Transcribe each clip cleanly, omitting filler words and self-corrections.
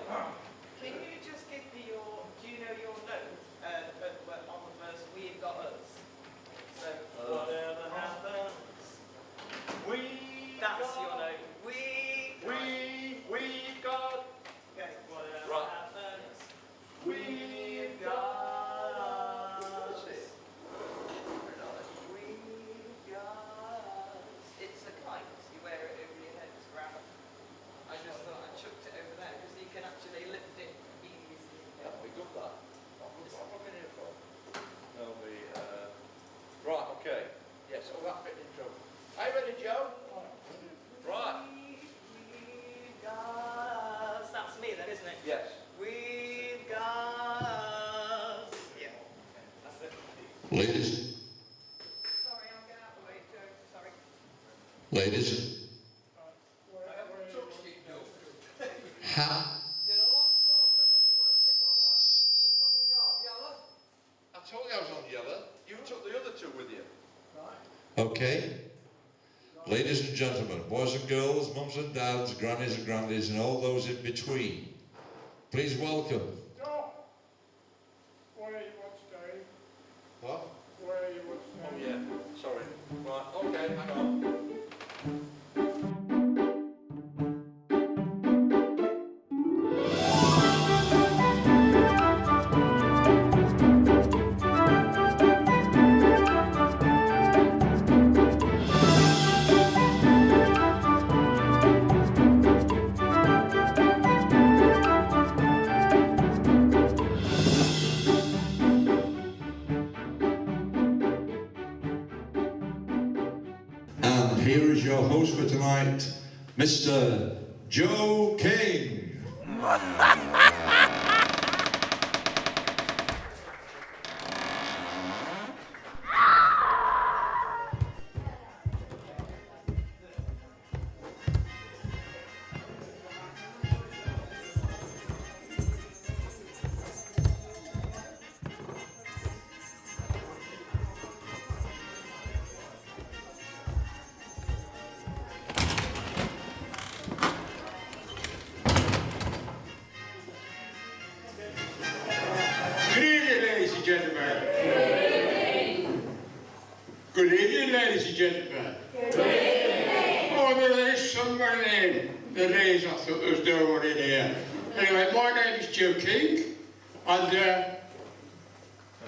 Can you just give me your, do you know your note on the first We've Got Us? So, whatever happens, that's your note. We've got. Okay, whatever Right. happens, We've got. What's it? We've got. It's a kite. You wear it over your head. It's round. I just thought I chucked it over there because you can actually lift it easily. Yeah, we got that. What am I here for? No, right, okay. Yes, all that bit intro. Are you ready, Joe? Right. We've got. That's me then, isn't it? Yes. We've got. Yeah. That's it. Ladies, Sorry, I'll get out of the way, Joe. Sorry. ladies, I haven't touched it, no. how, You're a lot closer than you were before. Which one you got? Yellow? I told you I was on yellow. You took the other two with you. Right. okay? Ladies and gentlemen, boys and girls, mums and dads, grannies and grandies, and all those in between, please welcome. Geoff, where are you what's day? What? Where are you what's Oh, day? yeah. Sorry. Right, okay, hang on. And here is your host for tonight, Mr. Joe King. Good evening, ladies and gentlemen. Good evening, ladies and gentlemen. Oh, there is somebody in. There is, I thought there was no one in here. Anyway, my name is Joe King, and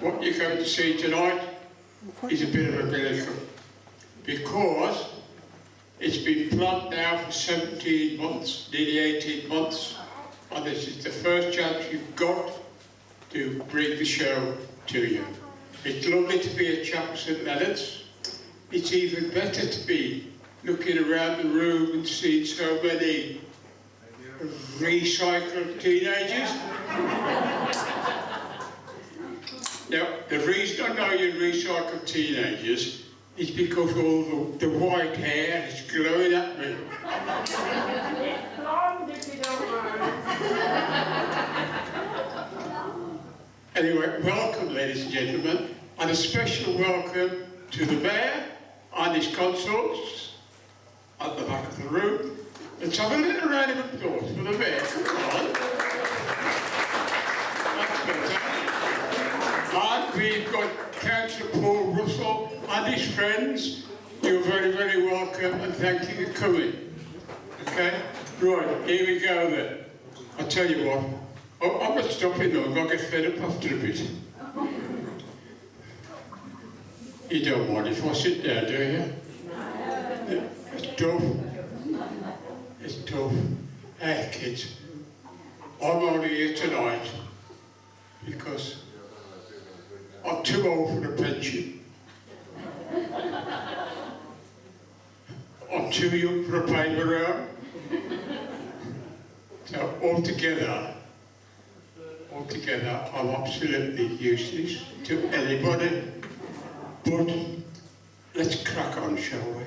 what you're going to see tonight is a bit of a miracle, because it's been planned now for 17 months, nearly 18 months, and this is the first chance you've got to bring the show to you. It's lovely to be at Chapel St Leonard's. It's even better to be looking around the room and seeing so many recycled teenagers. Now, the reason I know you're recycled teenagers is because all the white hair is glowing at me. Anyway, welcome, ladies and gentlemen, and a special welcome to the Mayor and his consorts at the back of the room. Let's have a little round of applause for the Mayor. Come on. That's better. And we've got Councillor Paul Russell and his friends. You're very, very welcome, and thank you for coming. Okay? Right, here we go then. I'll tell you what. Oh, I'm not stopping though, I'll get fed up after a bit. You don't mind if I sit there, do you? It's tough. It's tough. Hey kids, I'm only here tonight because I'm too old for the pension. I'm too young for a paper round. So altogether, I'm absolutely useless to anybody. But let's crack on, shall we?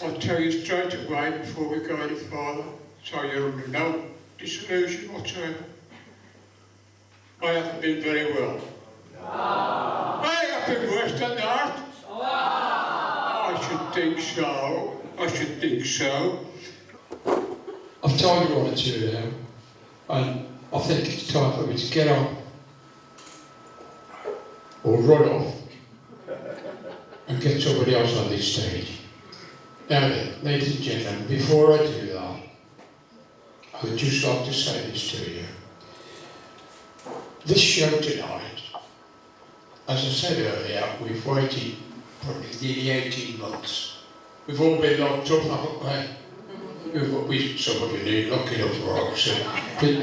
I'll tell you straight away before we go any further, so you're under no disillusion whatsoever. I haven't been very well. I have been worse than that. I should think so. I've told you what to do now. And I think it's time for me to get on, or run off, and get somebody else on this stage. Now then, ladies and gentlemen, before I do that, I would just like to say this to you. This show tonight, as I said earlier, we've waited probably nearly 18 months. We've all been locked up, haven't we? Some of you need locking up for Oxford, but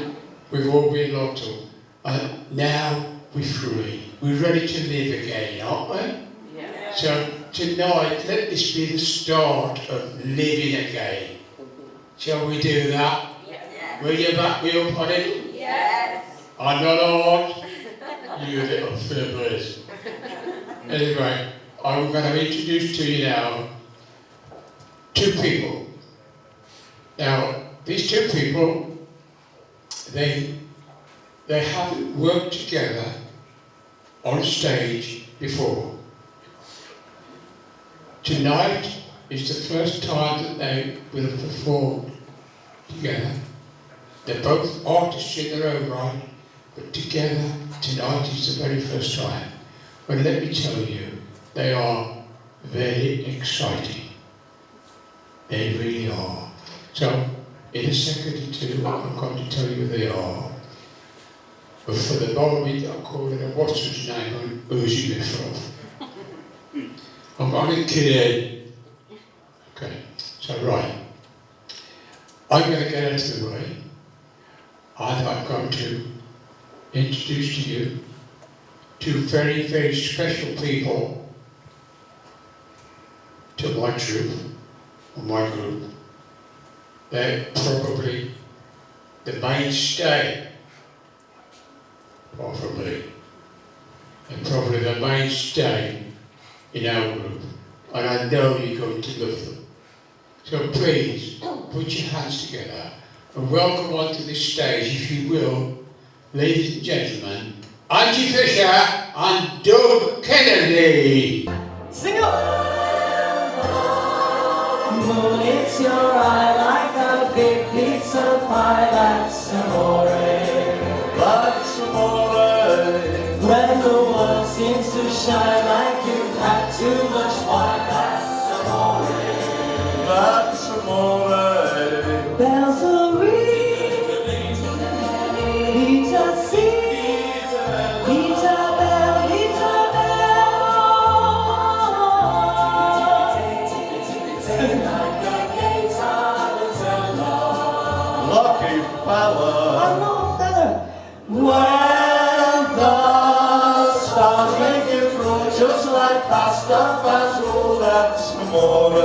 we've all been locked up. And now we're free. We're ready to live again, aren't we? Yeah. So tonight, let this be the start of living again. Shall we do that? Yeah. Will you back me up on it? Yes. I'm not hard. You little fibbers. Anyway, I'm going to introduce to you now two people. Now, these two people, they haven't worked together on stage before. Tonight is the first time that they will have performed together. They're both artists in their own right, but together tonight is the very first time. But let me tell you, they are very exciting. They really are. So, in a second or two, I'm going to tell you who they are. But for the moment, I'm calling her, what's his name, and who's he been from? I'm only kidding. Okay, so right. I'm going to get out of the way, and I'm going to introduce to you two very, very special people to my troupe, or my group. They're probably the mainstay, apart from me. They're probably the mainstay in our group, and I know you're going to love them. So please, put your hands together and welcome onto this stage, if you will, ladies and gentlemen, Angie Fisher and Doug Kennedy. Sing up! Moon, it's your eye like a big pizza pie. That's amore. That's amore. When the world seems to shine like you've had too much wine. That's amore. That's amore. Bells are ringing, Vita sing, Vita bell, Vita bell. Lucky fella. I'm not a fella. When the stars make you through, just like pasta fazool, that's Amore.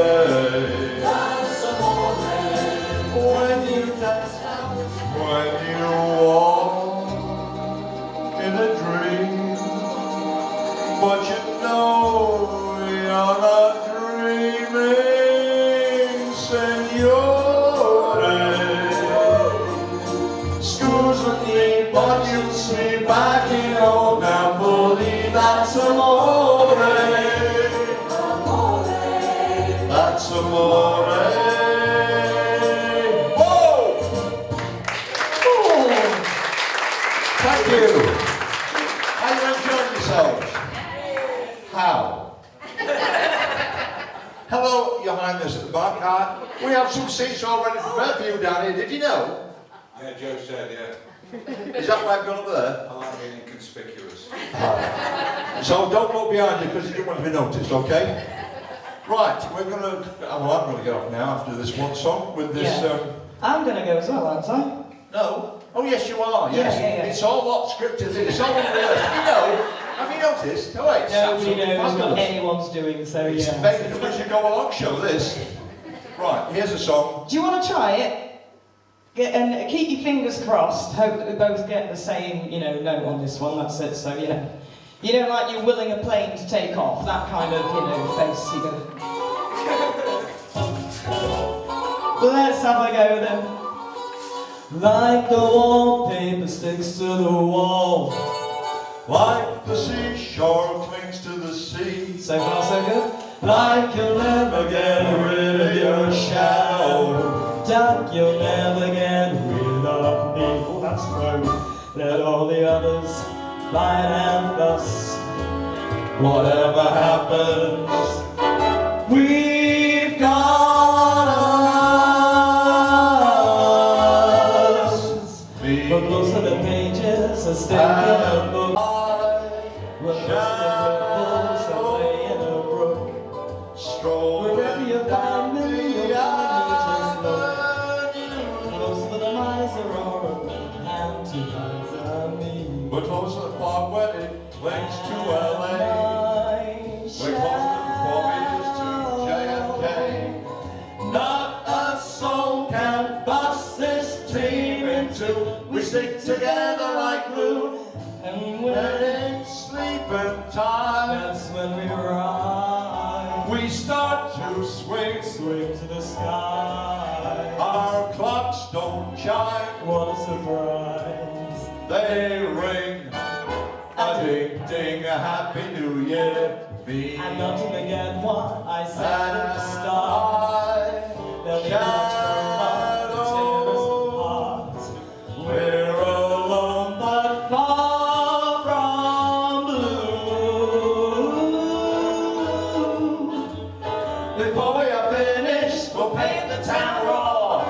that's amore. When you dance, When you walk in a dream, but you know you're not dreaming, Signore. schools with me, but you'll see back in old Napoli, that's amore. Amore. That's amore. Whoa! Thank you. How you enjoying yourselves? How? Hello, Your Highness at the back. We have some seats already prepared for you down here. Did you know? Yeah, Joe said, yeah. Is that why I've gone up there? I like being inconspicuous. So don't look behind you because you don't want to be noticed, okay? Right, we're going to... Well, I'm going to get off now after this one song with this... Yeah. I'm going to go as well, aren't I? No. Oh, yes, you are. Yes. Yeah. It's all lot scripted. It's all unrealistic. You know. Have you noticed? Oh, wait. Nobody knows what anyone's doing, so It's yeah. making the should go along show, this. Right, here's a song. Do you want to try it? And keep your fingers crossed. Hope that we both get the same, note on this one. That's it. So you know, like you're willing a plane to take off. That kind of, face. You go. Let's have a go then. Like the wallpaper sticks to the wall. Like the seashore clings to the sea. So far, so good. Like you'll never get rid of your shadow. Duck, you'll never get rid of me. me. Oh, that's true. Let all the others fight and fuss. Whatever happens, we've got us. But most of the pages are still in a book. Where most of the ripples are play in a brook. Wherever you find me, you'll just look. Most of the mice are all hand to hands on me. We're close to the park where it links to LA. We're close to the 4 meters to JFK. Not a soul can bust this team in two. We stick together like glue. And When when it's sleeping time, that's when we ride, we start to swing. swing to the sky. Our clocks don't chime. What a surprise. They ring a ding ding, a happy new year. Me And not to forget what I said at the and start. There'll be no tomorrow to tear us apart. we're alone but far from blue. Before we are finished, we'll paint the town raw.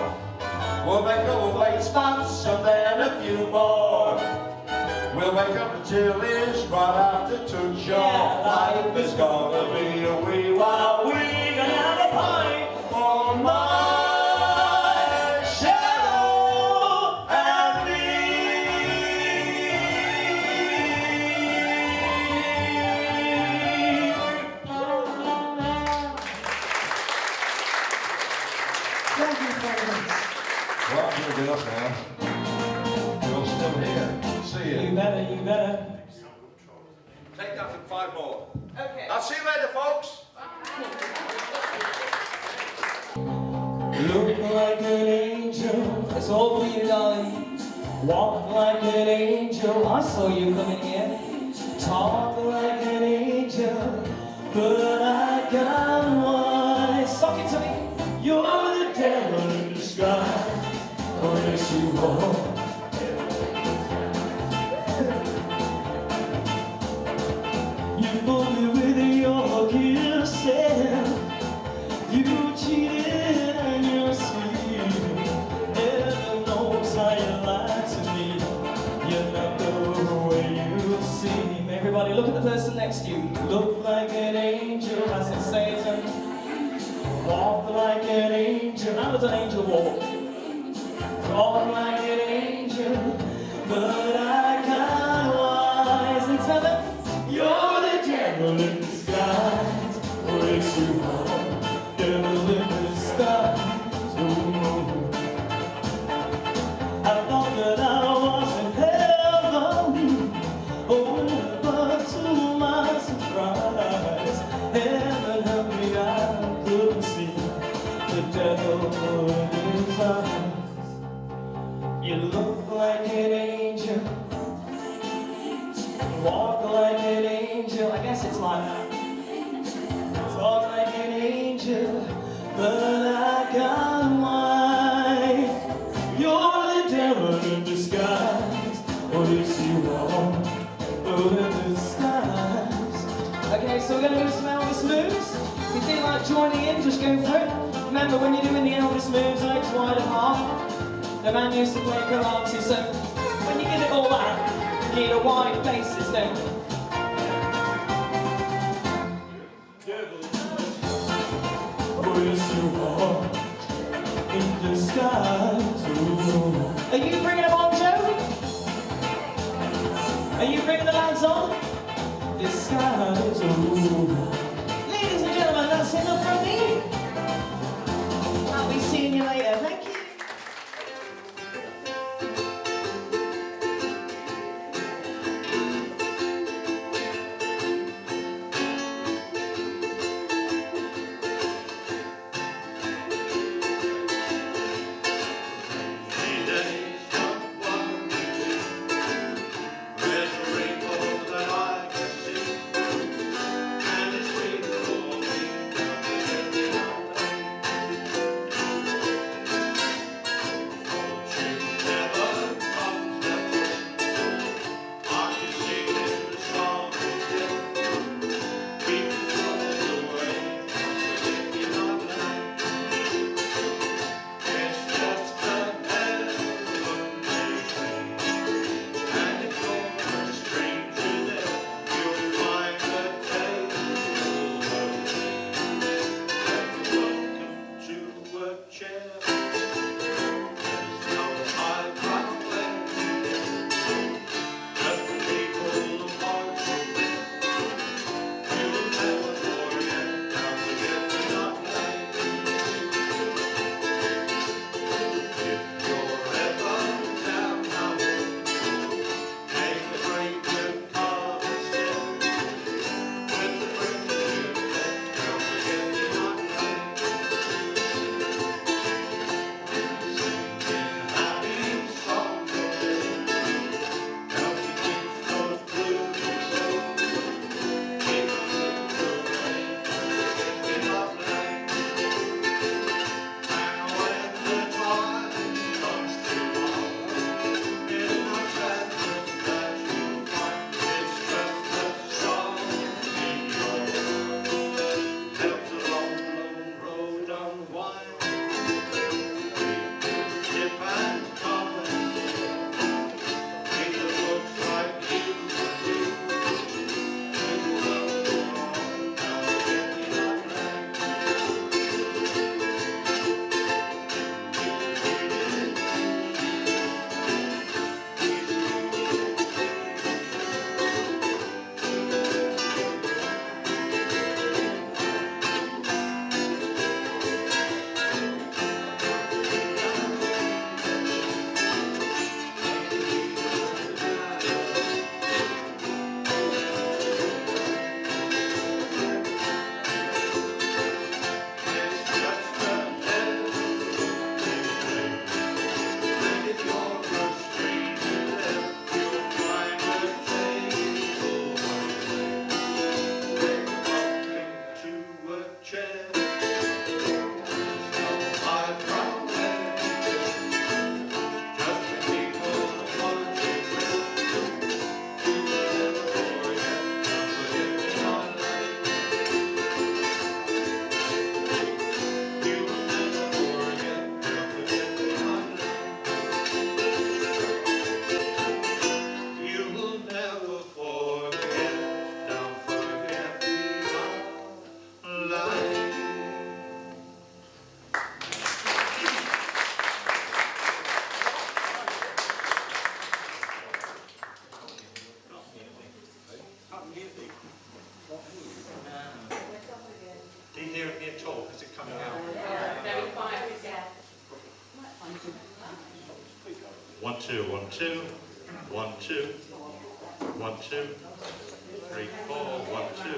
We'll make our white spots and then a few more. We'll make up the chilies right after Tunja. Yeah, Life is gonna be a wee while. We gonna have a pint for my shadow and me. Thank you very much. Well, I'm going to get up now. You're still here. See You you. better, you better. Take that and 5 more. Okay. I'll see you later, folks. Look like an angel, it's all for you, darling. Walk like an angel, I saw you coming here. Talk like an angel, but I got one. Suck it to me. You're the devil in disguise. Oh, yes, you are. You fooled me with your kisses. You cheated and you're sweet. Heaven knows how you lied to me. You're not the way you seem. Everybody look at the person next to you. Look like an angel, as in Satan. Walk like an angel. How does an angel walk? Talk like an angel. But I got wise and tell them you're the devil in disguise. Oh, yes, you are. Devil in disguise. Ooh. I thought that I was in heaven. Oh, but to my surprise, heaven help me, I couldn't see the devil in his eyes. You look like an angel, walk like an angel. I guess it's like that. Talk like an angel, but I got wine. You're the devil in disguise. Oh, yes, you are. Oh, in disguise. Okay, so we're gonna do some Elvis moves. If you feel like joining in, just go for it. Remember, when you're doing the Elvis moves, legs wide apart. The man used to play karate, so when you give it all that, you need a wide basis, don't you? Oh, yes, you are in disguise. Ooh. Are you bringing them on, Joe? Are you bringing the lads on? Disguise. Ooh. Ladies and gentlemen, that's enough from me. I'll be seeing you later. Thank you. Red rainbow that I can see, and it's 1, 2, 1, 2, 1, 2, 1, 2, 3, 4, 1, 2.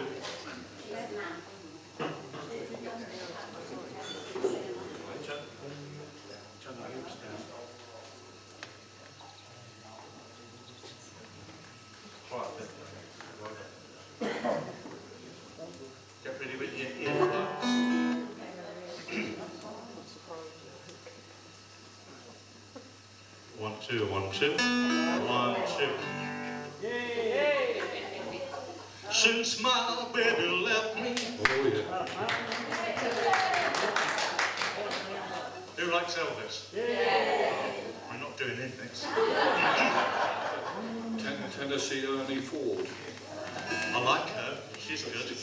Get ready with your earplugs. 1, 2, 1, 2, 1, 2. Since my baby left me. Oh yeah. Who likes Elvis? We're not doing anything. Tennessee Ernie Ford. I like her. She's good.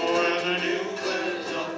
When the new wears off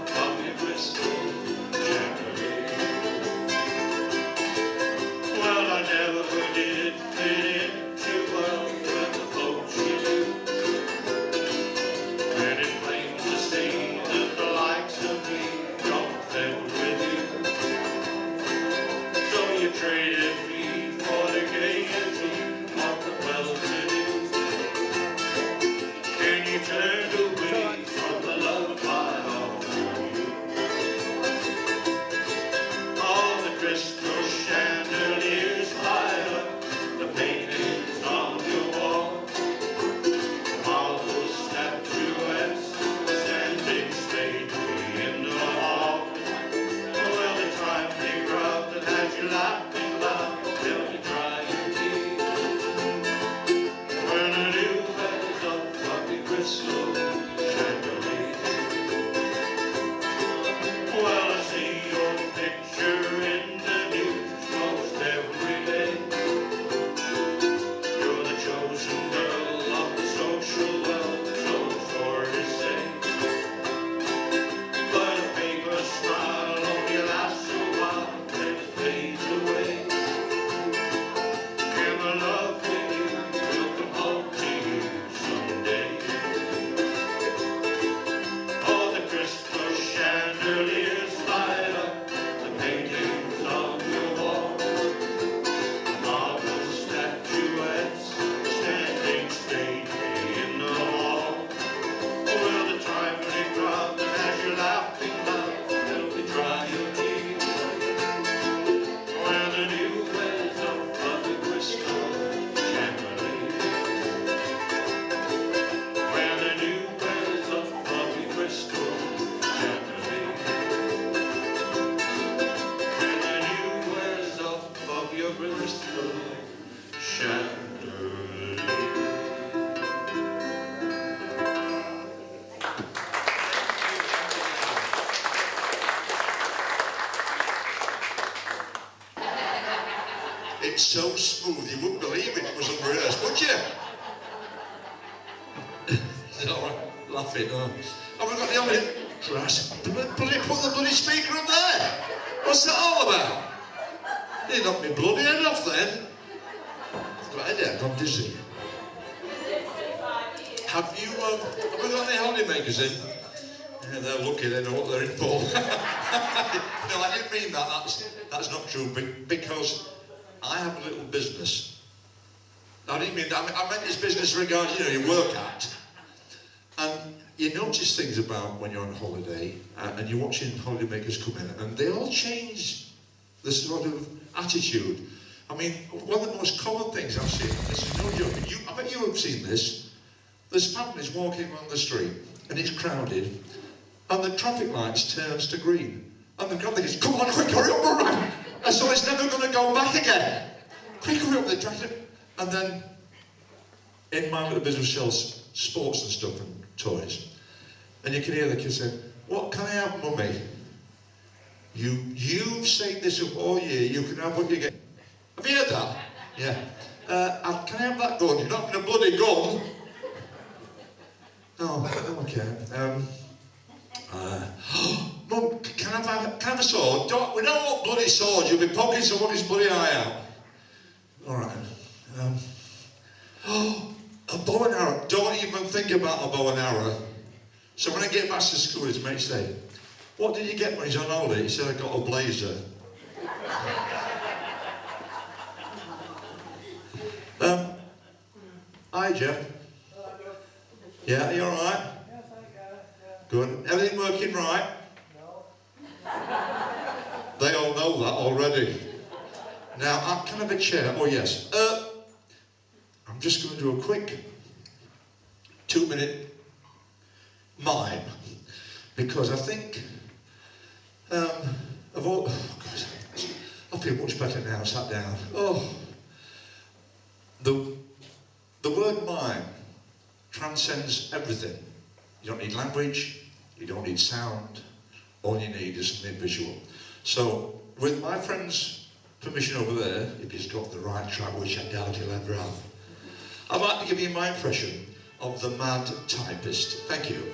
so smooth you wouldn't believe it was unrehearsed, would you? All right, laughing. Oh. Have we got the only crash? Bloody put the bloody speaker up there. What's that all about? You knocked me bloody head off then. I've got a headache, I'm dizzy. Have we got any holidaymakers in? Yeah, they're lucky, they know what they're in for. No, I didn't mean that. That's not true, because I have a little business. I didn't mean that. I meant this business regarding, you know, your work at. And you notice things about when you're on holiday and you're watching holidaymakers come in, and they all change the sort of attitude. I mean, one of the most common things I've seen, this is no joke, I bet you have seen this. There's families walking along the street and it's crowded, and the traffic lights turns to green. And the grandmother goes, come on, quick, hurry up, run! And so it's never going to go back again. Quick, hurry up, they dragged it. And then, in my little business sells sports and stuff and toys. And you can hear the kids say, what can I have, mummy? You've saved this up all year, you can have what you get. Have you heard that? Yeah. Can I have that gun? You're not going to bloody gun. Oh, okay. Mum, can I have a sword? We don't want bloody swords, you'll be poking somebody's bloody eye out. Alright. A bow and arrow. Don't even think about a bow and arrow. So when I get back to school, his mates say, what did you get when he's on holiday? He said, I got a blazer. Hi, Geoff. Yeah, are you alright? Yes, I got it. Good. Everything working right? No. They all know that already. Now, I can have a chair. Oh, yes. I'm just going to do a quick 2-minute mime, because I think of all. Oh, God, I feel much better now. Sat down. Oh, the word mime transcends everything. You don't need language. You don't need sound. All you need is something visual. So, with my friend's permission over there, if he's got the right track, which I doubt he'll ever have, I'd like to give you my impression of the mad typist. Thank you.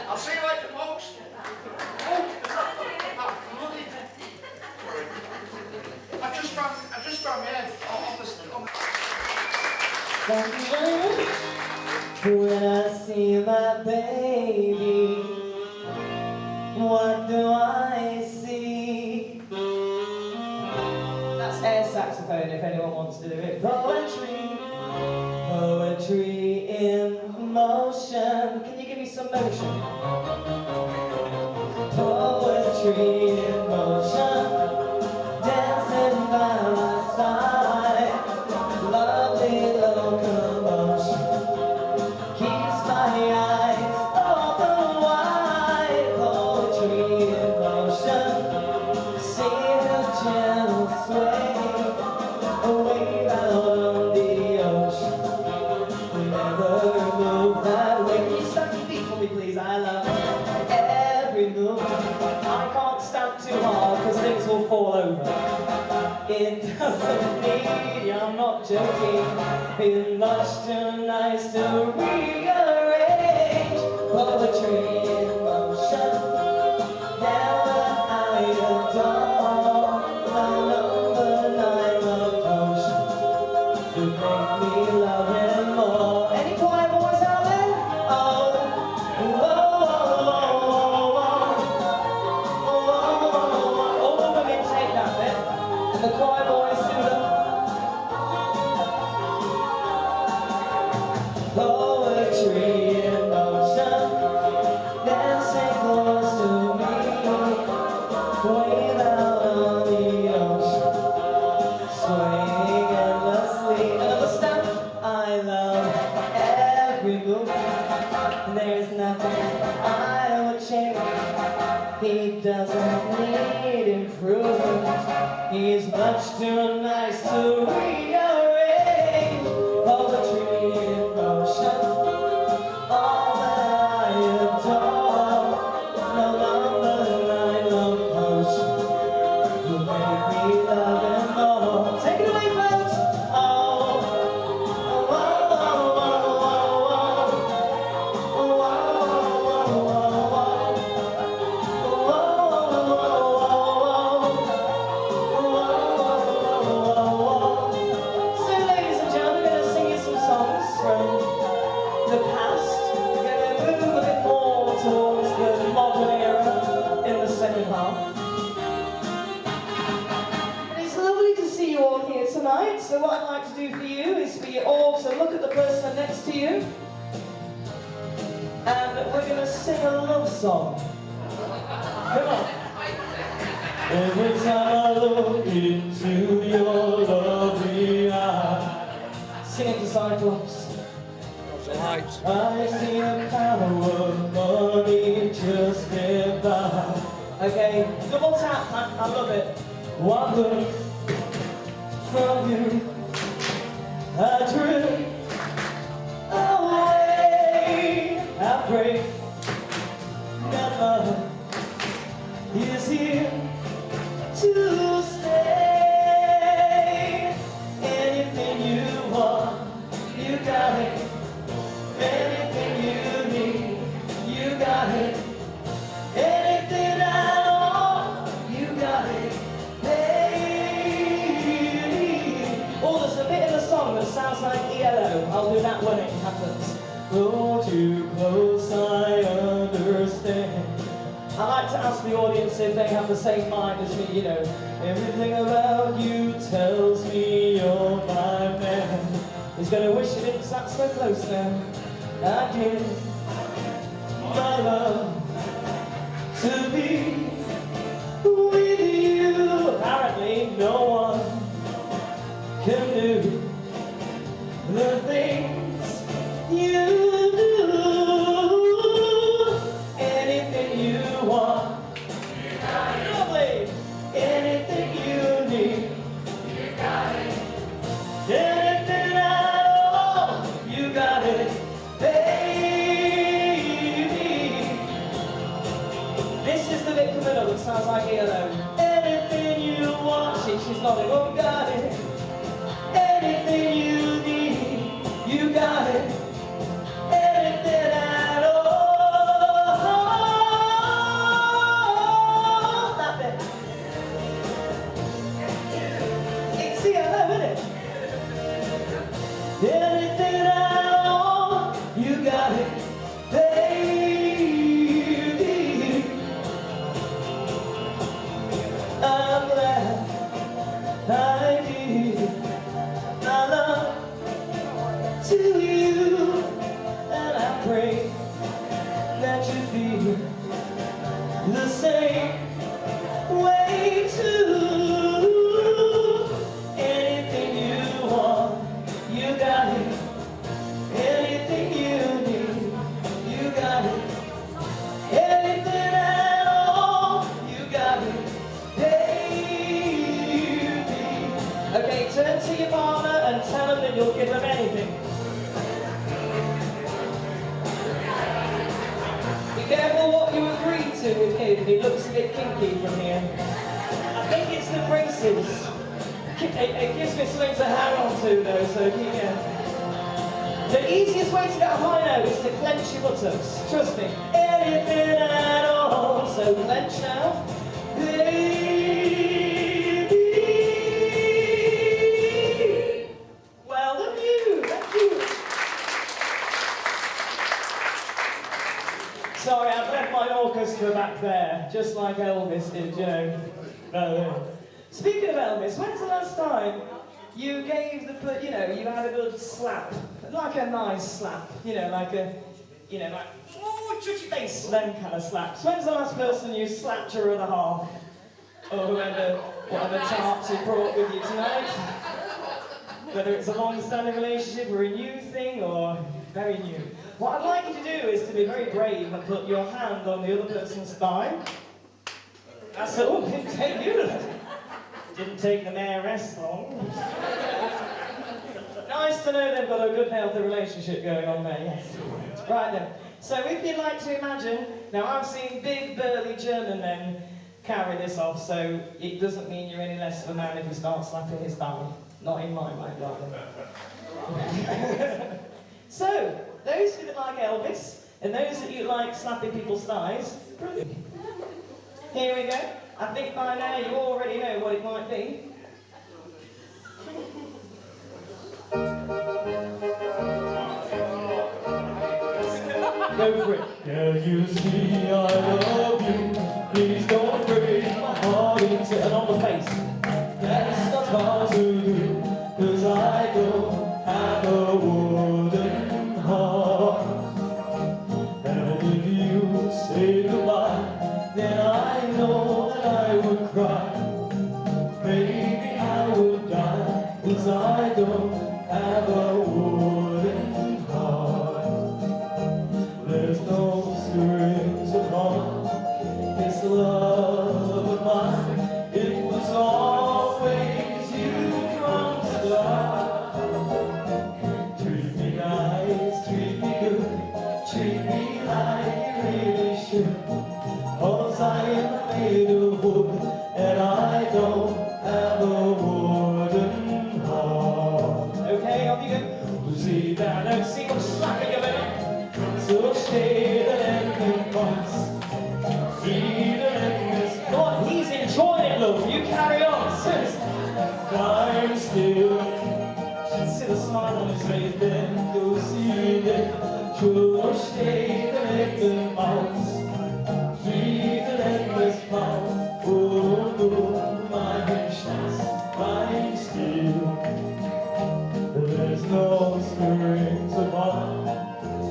I'll see you later, folks. I just found my head on the... When I see my baby, what do I see? That's air saxophone if anyone wants to do it. Poetry, poetry in motion. Can you give me some motion? Poetry in motion, dancing by my side. Lovely locomotion keeps my eyes open wide. Poetry in motion, see the gentle sway away out on the ocean. Never move that way. Can you stamp your feet for me, please? I love every move. I can't stamp too hard because things will fall over. It doesn't need, I'm not joking, being much too nice to rearrange. Poetry in motion, now that I adore my number 9 love potion, to make me love him more. Any choir boys out there? Oh, whoa, all the women take that bit. And the choir boys do the poetry in motion, dancing close to me, wave out on the ocean, swaying endlessly. Another step, I love every move, and there's nothing I would change. He doesn't need improvement. He's much too nice to rearrange. Poetry in motion, all that I adore. No number 9 love potion will make me love him more. Take it away, folks. Oh, oh, oh, oh, so, ladies and gentlemen, we're going to sing you some songs from the past. We're going to move a bit more towards the modern era in the second half. And it's lovely to see you all here tonight. So what I'd like to do for you is for you all to look at the person next to you. And we're going to sing a love song. Come on. Every time I look into your lovely eyes, sing it to Cyclops. I see the power of money just get by. Okay, double tap, I love it. One look from you, I drift away. I pray that love is here to stay. Anything you want, you got it. Anything you need, you got it. Anything at all, you got it, baby. Oh, there's a bit in the song that sounds like ELO. I'll do that when it happens. Hold you close, I understand. I like to ask the audience if they have the same mind as me, you know. Everything about you tells me you're my man. He's gonna wish he didn't sat so close now. I give my love to be with you. Apparently no one can do the things you do. Anything you want, you got it. Lovely. Anything you need, you got it. Anything at all, you got it, baby. This is the bit coming up that sounds like ELO. Anything you want, she's nodding, oh, got it. Anything you need, you got it. Anything at all. That bit. It's ELO, isn't it? Anything at all, you the same way too. Anything you want, you got it. Anything you need, you got it. Anything at all, you got it, baby. Okay, turn to your partner and tell them that you'll give them anything. Be careful what you agree to with him. He looks a bit kinky from here. I think it's the braces. It gives me something to hang on to though, so yeah. The easiest way to get a high note is to clench your buttocks. Trust me. Anything at all. So clench now. Baby. Well done you. Thank you. Sorry, I've left my orchestra back there, just like Elvis did, you know. Speaking of Elvis, when's the last time you gave the, you know, you had a good slap, like a nice slap, you know, like a, you know, like, oh, touch your face, them kind of slaps. When's the last person you slapped your other half? Or whoever, whatever tarts you brought with you tonight? Whether it's a long-standing relationship or a new thing or very new. What I'd like you to do is to be very brave and put your hand on the other person's thigh. That's all, didn't take you. Didn't take the mayoress long. Nice to know they've got a good, healthy relationship going on there, yes. Right then. So if you'd like to imagine, now I've seen big, burly German men carry this off, so it doesn't mean you're any less of a man if you start slapping his thigh. Not in my mind, rather. So, those who like Elvis, and those that you like slapping people's thighs, brilliant. Here we go. I think by now you already know what it might be. Go for it. Can you see I love you? Please don't break my heart into and on the face. That's not hard to do, 'cause I don't have a wooden heart. And if you say goodbye, then I know that I would cry. Maybe I would die, 'cause I don't have a wooden heart. There's no strings upon this love of mine. It was always you from the start. Treat me nice, treat me good, treat me like you really should. 'Cause I am made of wood, and I don't have a wooden heart. Okay, off you go. See that, don't see much slapping of it. So stay the length and pass. See the length. Go on, he's enjoying it, look. You carry on, sis. I'm still. See the smile on his face, then go see them. So stay the length and pass. See the length pass. Oh, oh, my patience, I'm still. There's no strings upon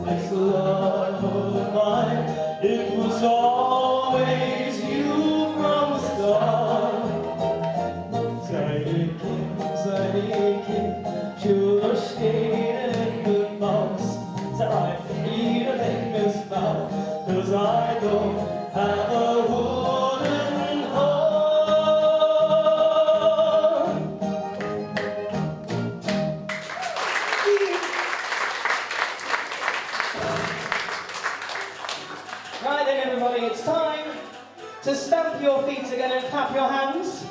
this love of mine. It was always you from the start. Seine Kinder stehen in the mouse. Is that right? Either they miss out, 'cause I don't have a wooden heart. Right then, everybody, it's time to stamp your feet again and clap your hands.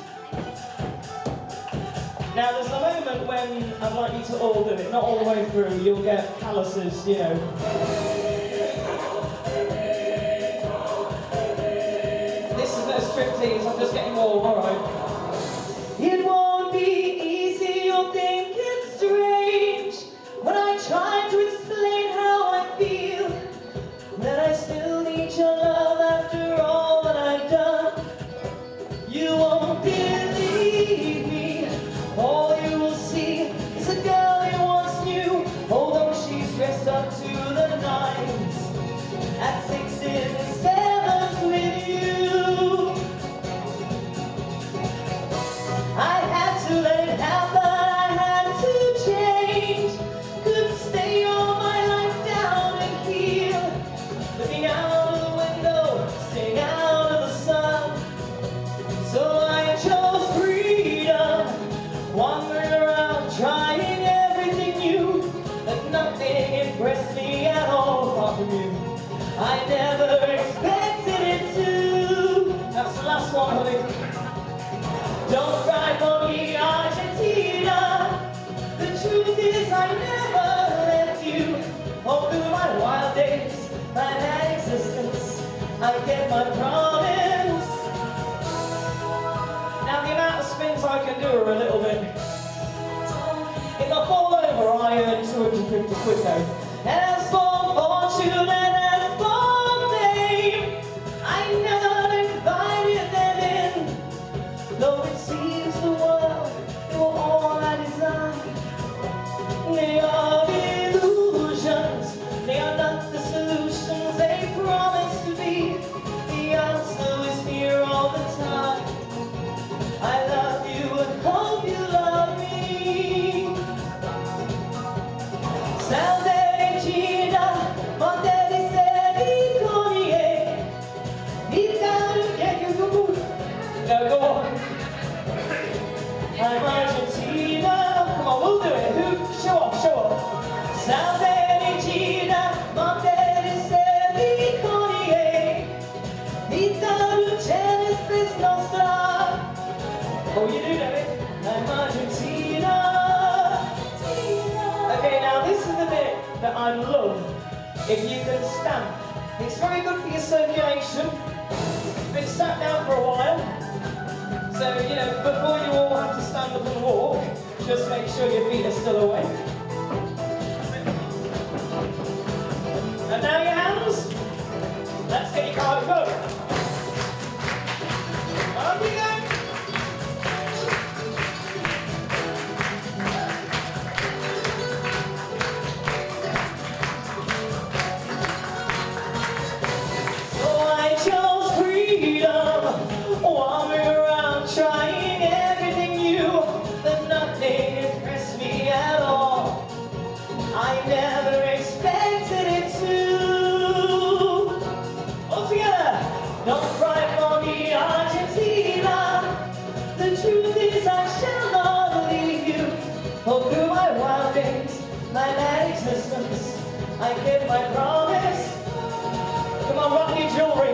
Now, there's a moment when I'd like you to all do it, not all the way through, you'll get calluses, you know. This is no striptease, I'm just getting warm, alright. It won't be easy, you'll think it's strange when I try to explain how I feel, that I still need your love after all that I've done. You won't believe me, all you will see is a girl you once knew, although she's dressed up to the nines, at 6s and 7s with you. kept my promise. Now the amount of spins I can do are a little bit. If I fall over, I earn 250 quid though. And as for fortune and as for fame, I never invited them in. Though it seems the world, they were all I designed. They are illusions, they are not the solutions they promise to be. The answer is here all the time. I love you and hope you love me. Salve Regina, Monte di Sericone. Vita che you go. Now go on. I'm Argentina. Come on, we'll do it. Who? Show off, show off. Salve Regina, Monte di Sericone. Vita Lucenis nostra. Oh, you do know it. I'm Argentina. Okay, now this is the bit that I love. If you can stamp, it's very good for your circulation. You've been sat down for a while, so you know before you all have to stand up and walk, just make sure your feet are still awake. And now your hands. Let's get your card go. On you go. Wandering around trying everything new, but nothing impressed me at all. I never expected it to. All together, don't cry for me, Argentina. The truth is I shall not leave you. Oh, through my wild days, my mad existence, I kept my promise. Come on, rock your jewelry.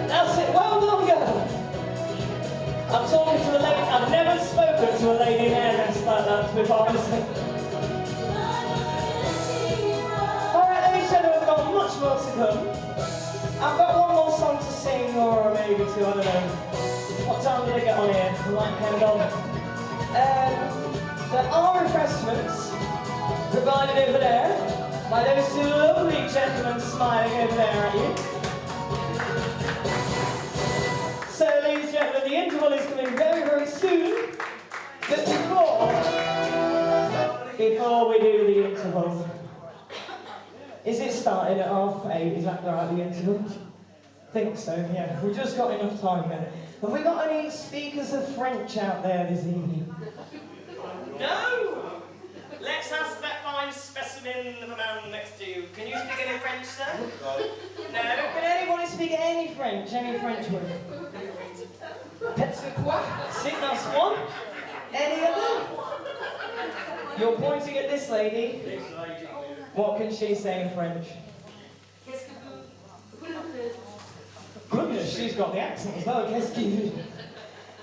That's it, well done, girl. I'm talking to a lady, I've never spoken to a lady in airness like that before, honestly. Alright, ladies and gentlemen, we've got much more to come. I've got one more song to sing, or maybe two, I don't know. What time did I get on here? The light came on. There are refreshments provided over there by those two lovely gentlemen smiling over there at you. So, ladies and gentlemen, the interval is coming very, very soon. But before we do the interval, is it starting at 8:30? Is that right, the interval? I think so, yeah. We've just got enough time then. Have we got any speakers of French out there this evening? No! Let's ask that fine specimen of a man next to you. Can you speak any French, sir? No. Can anybody speak any French? Any French word? C'est quoi? That's one. Any other? You're pointing at this lady. What can she say in French? Goodness, she's got the accent as well. Qu'est-ce que vous?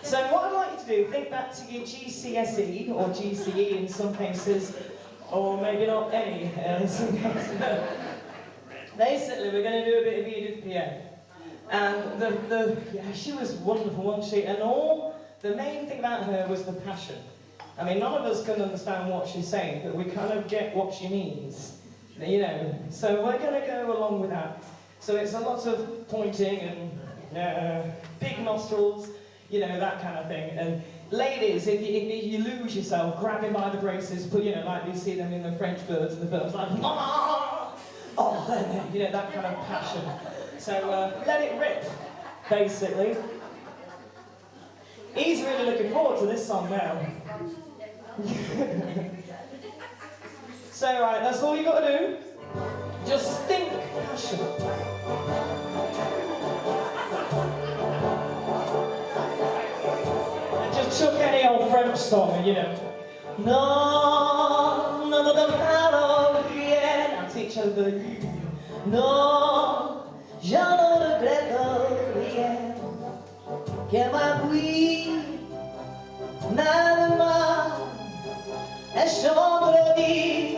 So what I'd like you to do, think back to your GCSE, or GCE in some cases, or maybe not any in some cases. Basically, we're going to do a bit of Edith Piaf. And yeah, she was wonderful, wasn't she? And the main thing about her was the passion. I mean, none of us can understand what she's saying, but we kind of get what she means, you know. So we're going to go along with that. So it's a lot of pointing and big nostrils, you know, that kind of thing. And ladies, if you lose yourself, grab him by the braces, put, you know, like you see them in the French birds in the films, like, oh, you know, that kind of passion. So let it rip, basically. He's really looking forward to this song now. So, right, that's all you got to do. Just think passion. And just chuck any old French song, you know. No, no, no, no, rien. I'll teach you the. No, je ne regrette rien. Que ma pluie n'aime pas. Et chante le dit.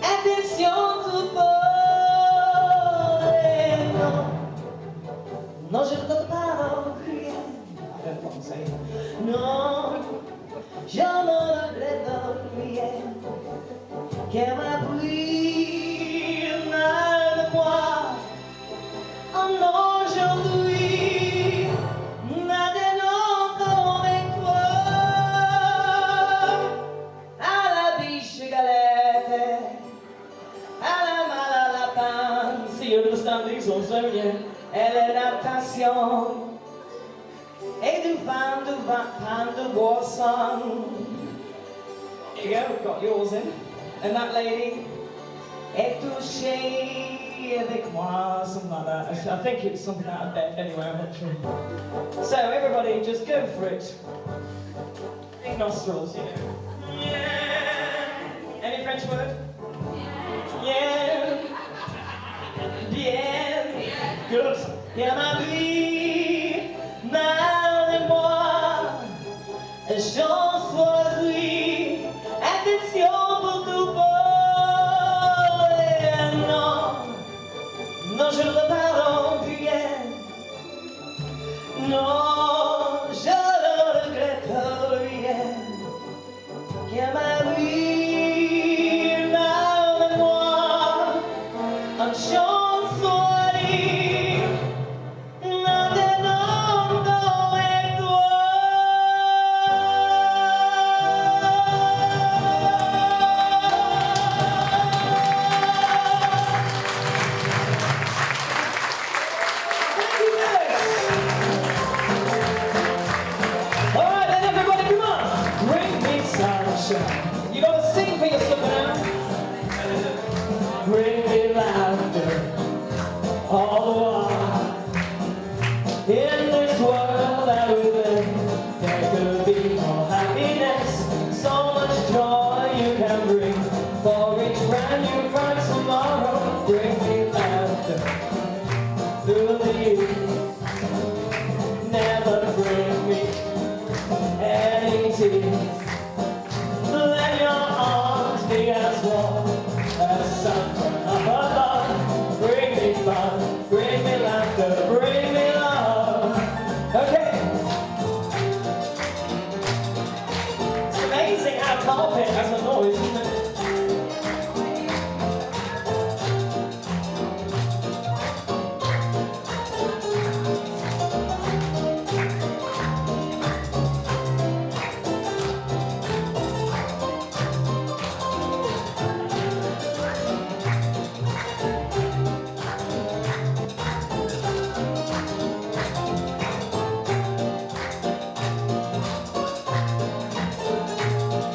Attention tout beau. understand these ones, don't you? Et l'adaptation et du vin de pain de boisson. There you go, got yours in. And that lady, est touché avec moi, something like that. I think it was something out of bed, anyway, I'm not sure. So everybody, just go for it. Big nostrils, you know. Yeah. Any French word? Yeah. Bien. Good. Yeah, ma vie, mal de moi, j'en choisis. Attention pour tout beau. Non, non, je ne pardonne rien. Non, je ne regrette rien. Que ma vie, mal de moi, en chansoirie. Non, non, non, et toi. Alright then everybody, come on! Bring me sunshine. You gotta sing for yourself now. Bring me laughter all the while. In this world that we live, there could be more happiness. So much joy you can bring. For each brand new bright tomorrow, bring me laughter through the years. Never bring me any tears. Let your arms be as warm as the sun from up above. Bring me fun, bring me laughter, bring me love. Okay. It's amazing how carpet has a noise, isn't it?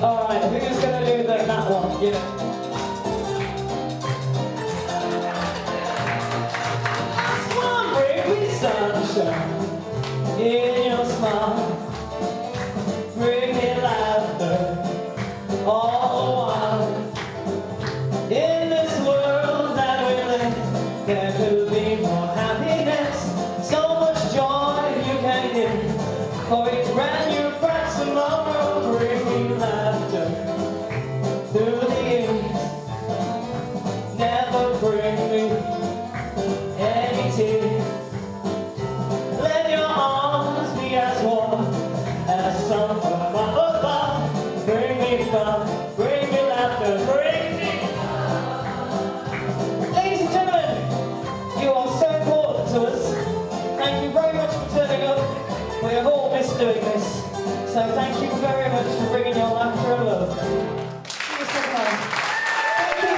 Alright, who's gonna do that one? You know. Come on, bring me sunshine in your smile. Bring me laughter all the while. In this world that we live, there could be more happiness. So much joy you can give. For each brand new bright tomorrow, bring me laughter through the years. Never bring me any tears. Let your arms be as warm as the sun from up above. Bring me fun, bring me laughter, bring me love. Ladies and gentlemen, you are so important to us. Thank you very much for turning up. We have all missed doing this. So thank you very much for bringing your laughter and love. See you sometime. Thank you.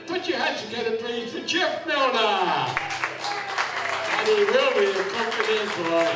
Put your hands together, please, for Geoff Milnes. And he will be a confident boy.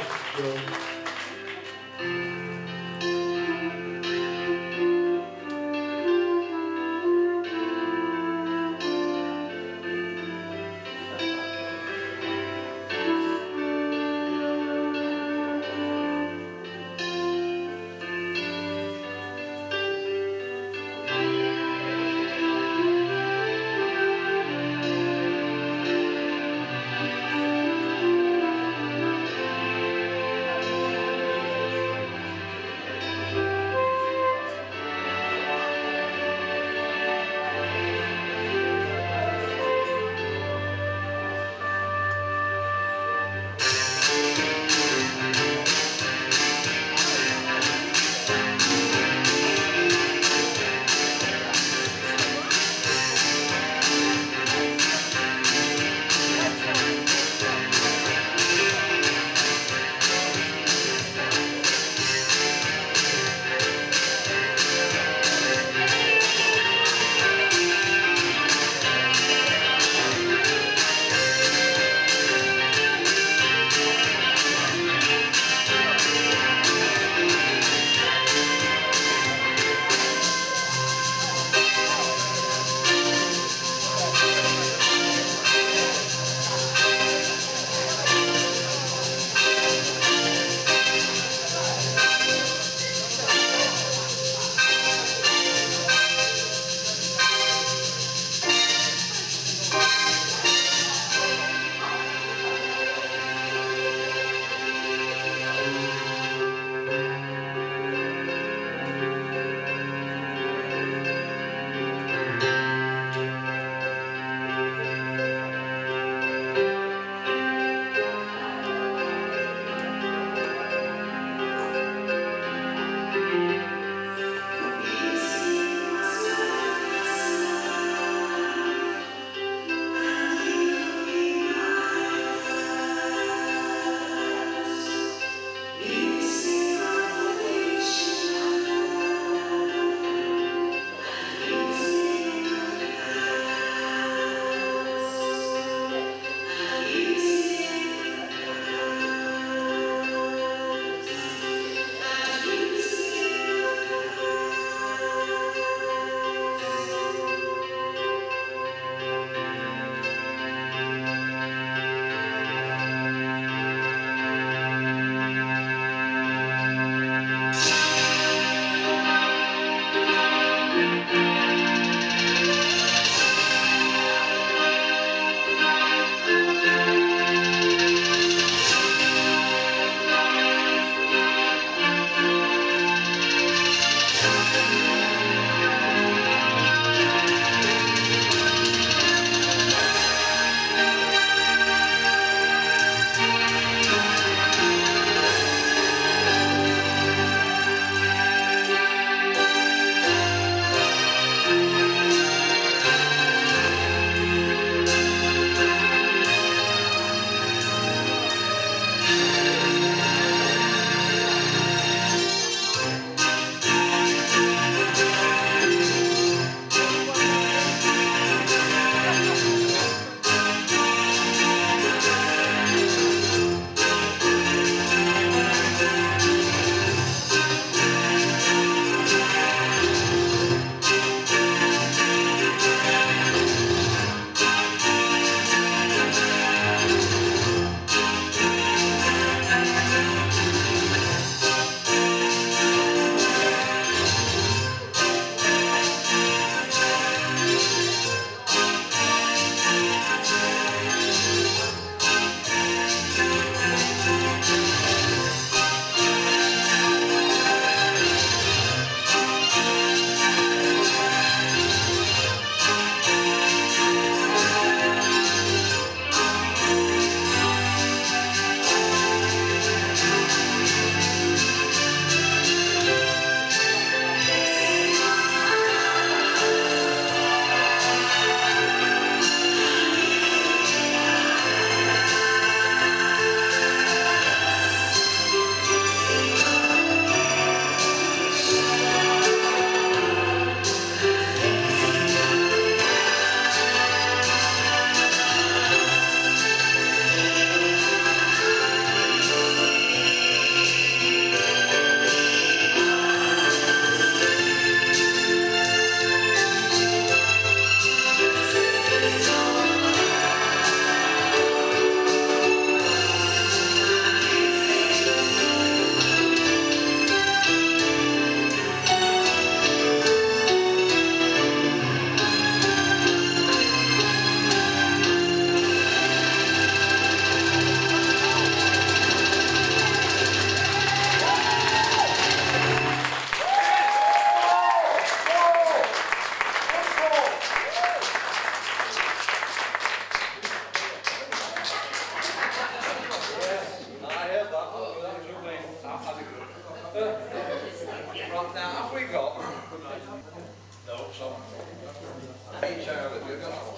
you got that one.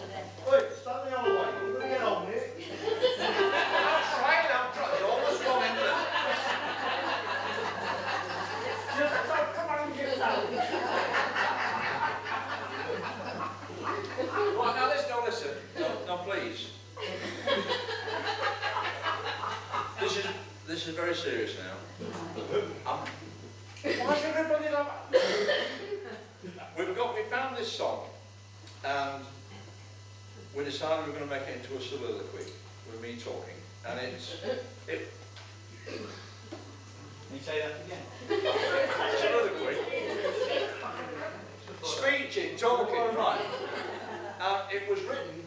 Wait, stand the other way. You're going to get on it. I'm trying. It's almost gone in there. Come on, get it out. Right, now listen. No, please. This is very serious now. Why should everybody love it? We found this song, and we decided we were going to make it into a soliloquy with me talking, and Can you say that again? Soliloquy. Speeching, talking, right? It was written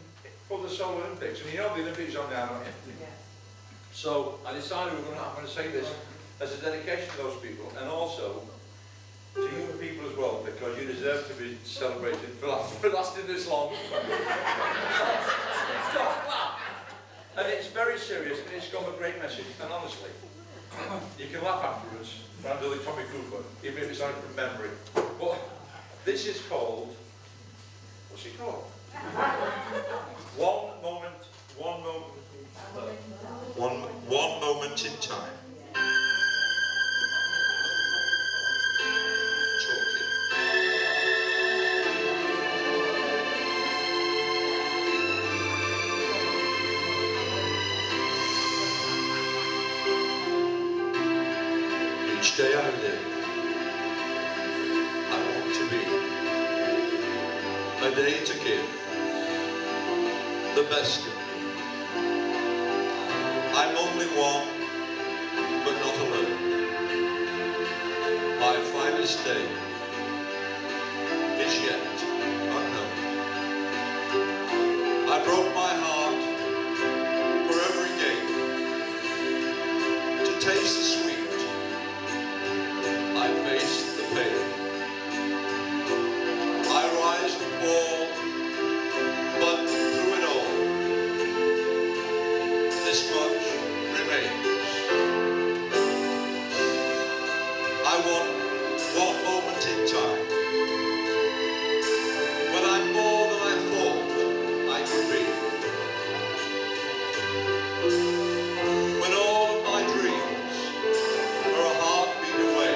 for the Summer Olympics, and you know the Olympics are now, don't you? Yeah. So I decided I'm going to say this as a dedication to those people, and also to you people as well, because you deserve to be celebrated for lasting this long. And it's very serious, and it's got a great message, and honestly, you can laugh afterwards, and do the Tommy Cooper, even if it's only from memory. But this is called, what's it called? One moment in time. Each day I live, I want to be a day to give the best of me. I'm only one, but not alone. My finest day is yet unknown. I broke my heart for every game to taste the sweet. I face the pain. I rise and fall, but through it all, this much remains. I want one moment in time when I'm more than I thought I could be. When all of my dreams are a heartbeat away,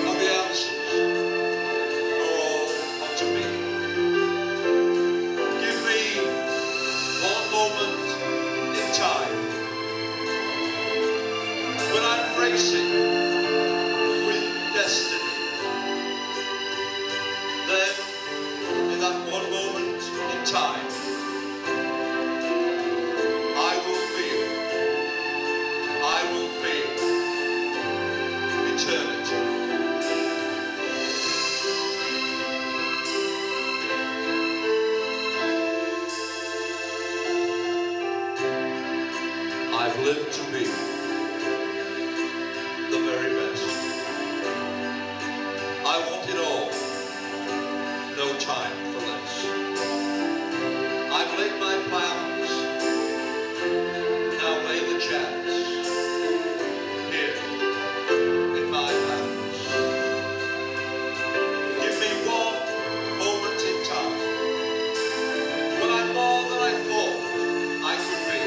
and the answers are all up to me. Give me one moment in time when I'm racing with destiny. Then, in that one moment in time, I will feel eternity. I've lived to be the very best. I want it all, no time for less. I've laid my plans, now lay the chance, here in my hands. Give me one moment in time, when I'm more than I thought I could be.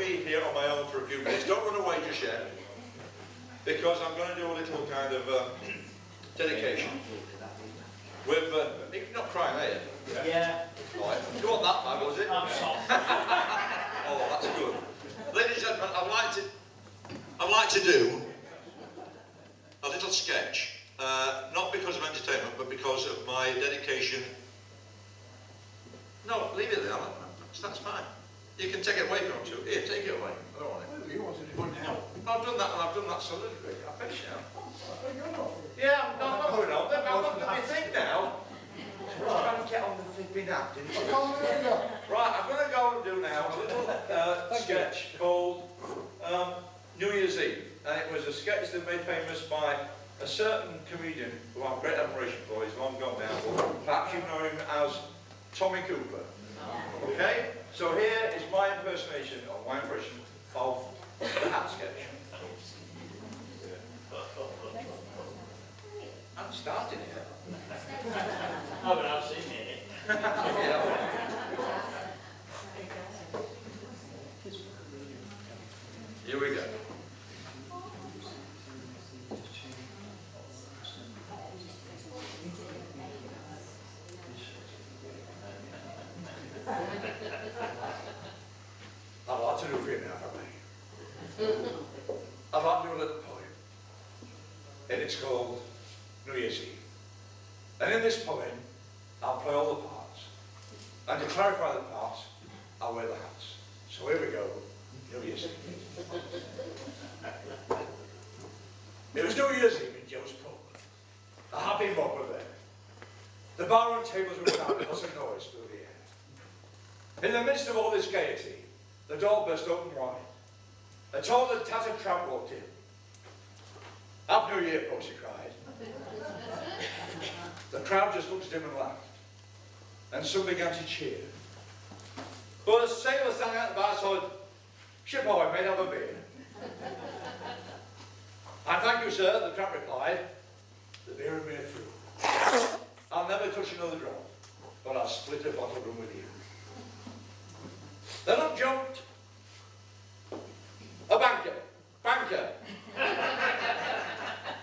leave here on my own for a few minutes. Don't run away just yet, because I'm going to do a little kind of dedication. With, you're not crying, are you? Yeah. All right. You want that bag, was it? I'm soft. Oh, that's good. Ladies and gentlemen, I'd like to do a little sketch, not because of entertainment, but because of my dedication. No, leave it there, Alan. That's fine. You can take it away if you want to. Here, take it away. I don't want it. You wanted it on now. I've done that, and I've done that solidly. I finished now. Yeah, I'm not going on. I'm looking at my thing now. Try and get on the flipping app, didn't you? Right, I'm going to go and do now a little sketch called New Year's Eve. And it was a sketch that made famous by a certain comedian who I have great admiration for. He's long gone now, but perhaps you know him as Tommy Cooper. Okay? So here is my impersonation, or my impression of the hat sketch. I'm starting here. Oh, but I've seen it. Yeah. Here we go. I'd like to do for you now, if I may. I'd like to do a little poem. And it's called New Year's Eve. And in this poem, I'll play all the parts. And to clarify the parts, I'll wear the hats. So here we go, New Year's Eve. It was New Year's Eve in Joe's pub. A happy mob were there. The bar and tables were down, plus a noise through the air. In the midst of all this gaiety, the door burst open wide. A tall and tattered tramp walked in. Happy New Year, folks, he cried. The crowd just looked at him and laughed. And some began to cheer. But a sailor standing at the bar said, "Ship ahoy, mate, have a beer." "I thank you, sir," the tramp replied. "The beer and beer through. I'll never touch another drop, but I'll split a bottle room with you." Then up jumped a banker,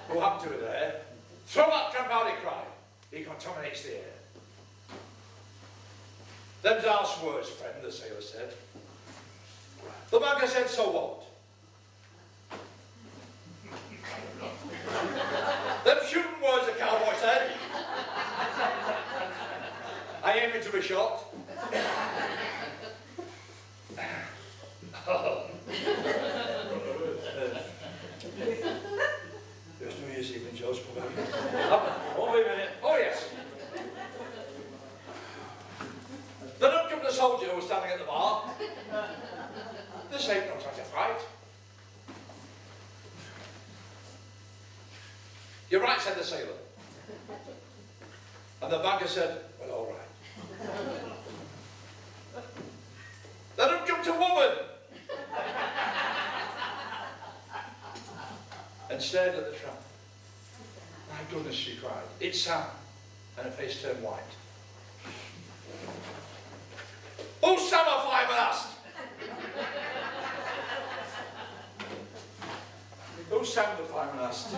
who happened to be there. "Throw that tramp out," he cried. "He contaminates the air." "Them's harsh words, friend," the sailor said. The banker said, "So what?" "Them shooting words," the cowboy said. "I aim into the shot." There's New Year's Eve in Joe's pub. Only a minute. Oh, yes. Then up jumped the soldier who was standing at the bar. "This ain't no time to fight." "You're right," said the sailor. And the banker said, "Well, all right." Then up jumped a woman and stared at the tramp. "My goodness," she cried, "it's Sam." And her face turned white. "Who's Sam?" a fireman asked. "Who's Sam?" the fireman asked.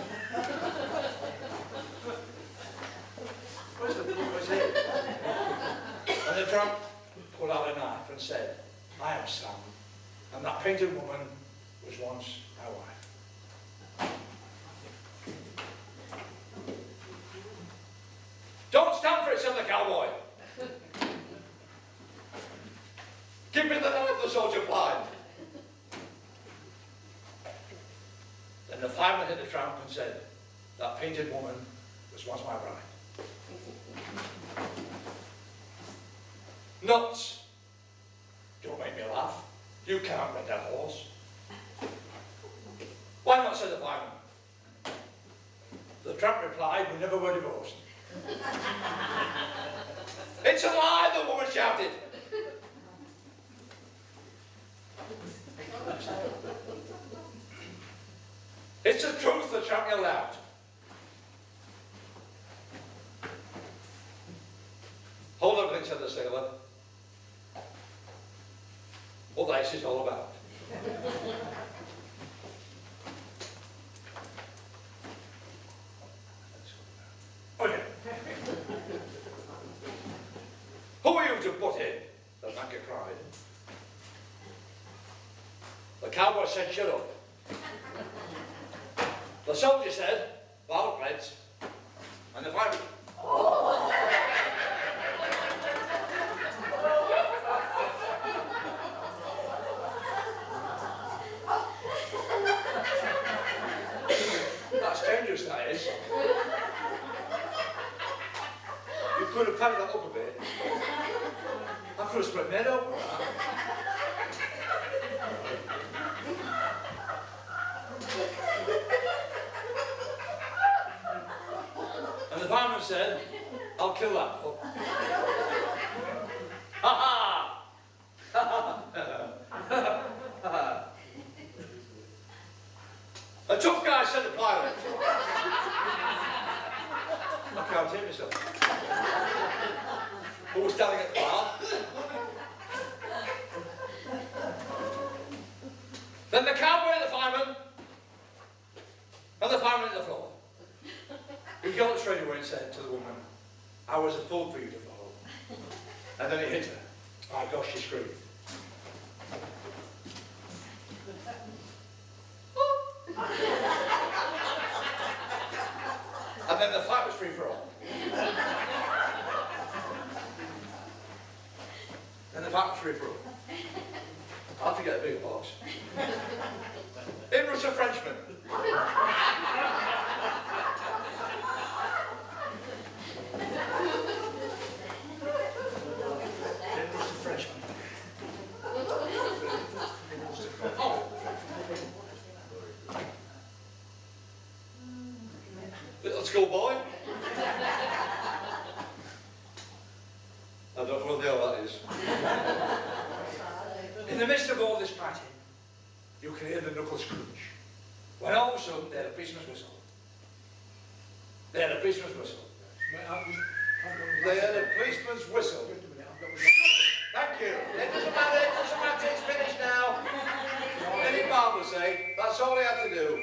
Where's he? And the tramp pulled out a knife and said, "I am Sam, and that painted woman was once my wife." "Don't stand for it," said the cowboy. "Give me the knife," the soldier replied. Then the fireman hit the tramp and said, "That painted woman was once my bride." "Nuts! Don't make me laugh. You can't rent that horse." "Why not?" said the fireman. The tramp replied, "We never were divorced." "It's a lie," the woman shouted. "It's the truth," the tramp yelled out. "Hold everything," said the sailor. "What this is all about. Okay. Who are you to put in? The banker cried. The cowboy said, shut up. The soldier said, well, friends. And the fireman. That's dangerous, that is. You could have padded that up a bit. I could have split my head open with that. And the fireman said, I'll kill that pup. Ha ha! Ha ha! A tough guy, said the pilot. I can't hear myself. Who was standing at the bar? Then the cowboy and the fireman, and the fireman at the floor. He got up straight away and said to the woman, I was a fool for you to follow. And then he hit her. Oh gosh, she screamed. And then the fight was free for all. And the fight was free for all. I'll have to get a bigger box. In was a Frenchman. Little schoolboy. I don't know what the hell that is. In the midst of all this fighting, you can hear the knuckles crunch. When all of a sudden they had a policeman's whistle. They had a policeman's whistle. They had a policeman's whistle. Thank you. It doesn't matter, it's finished now. Any barber say, that's all they had to do.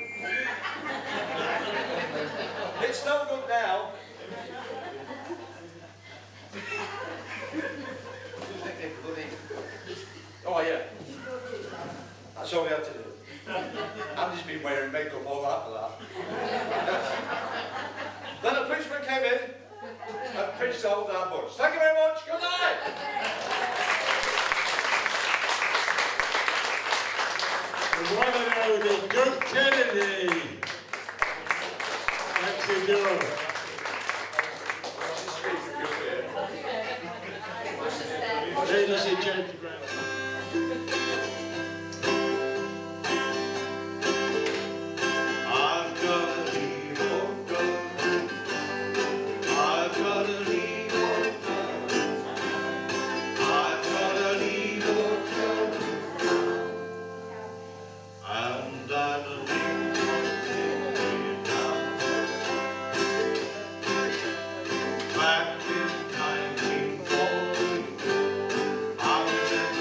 It's no good now. Oh yeah. That's all we had to do. Andy's been wearing makeup all that for that. Then a policeman came in and pinched the whole damn bunch. Thank you very much. Good night. The one and only Doug Kennedy. Thank you, Geoff. Ladies and gentlemen. I've got a evil gun. I've got an evil gun. I've got an evil gun. And I believe it now. Back in 1940, I was in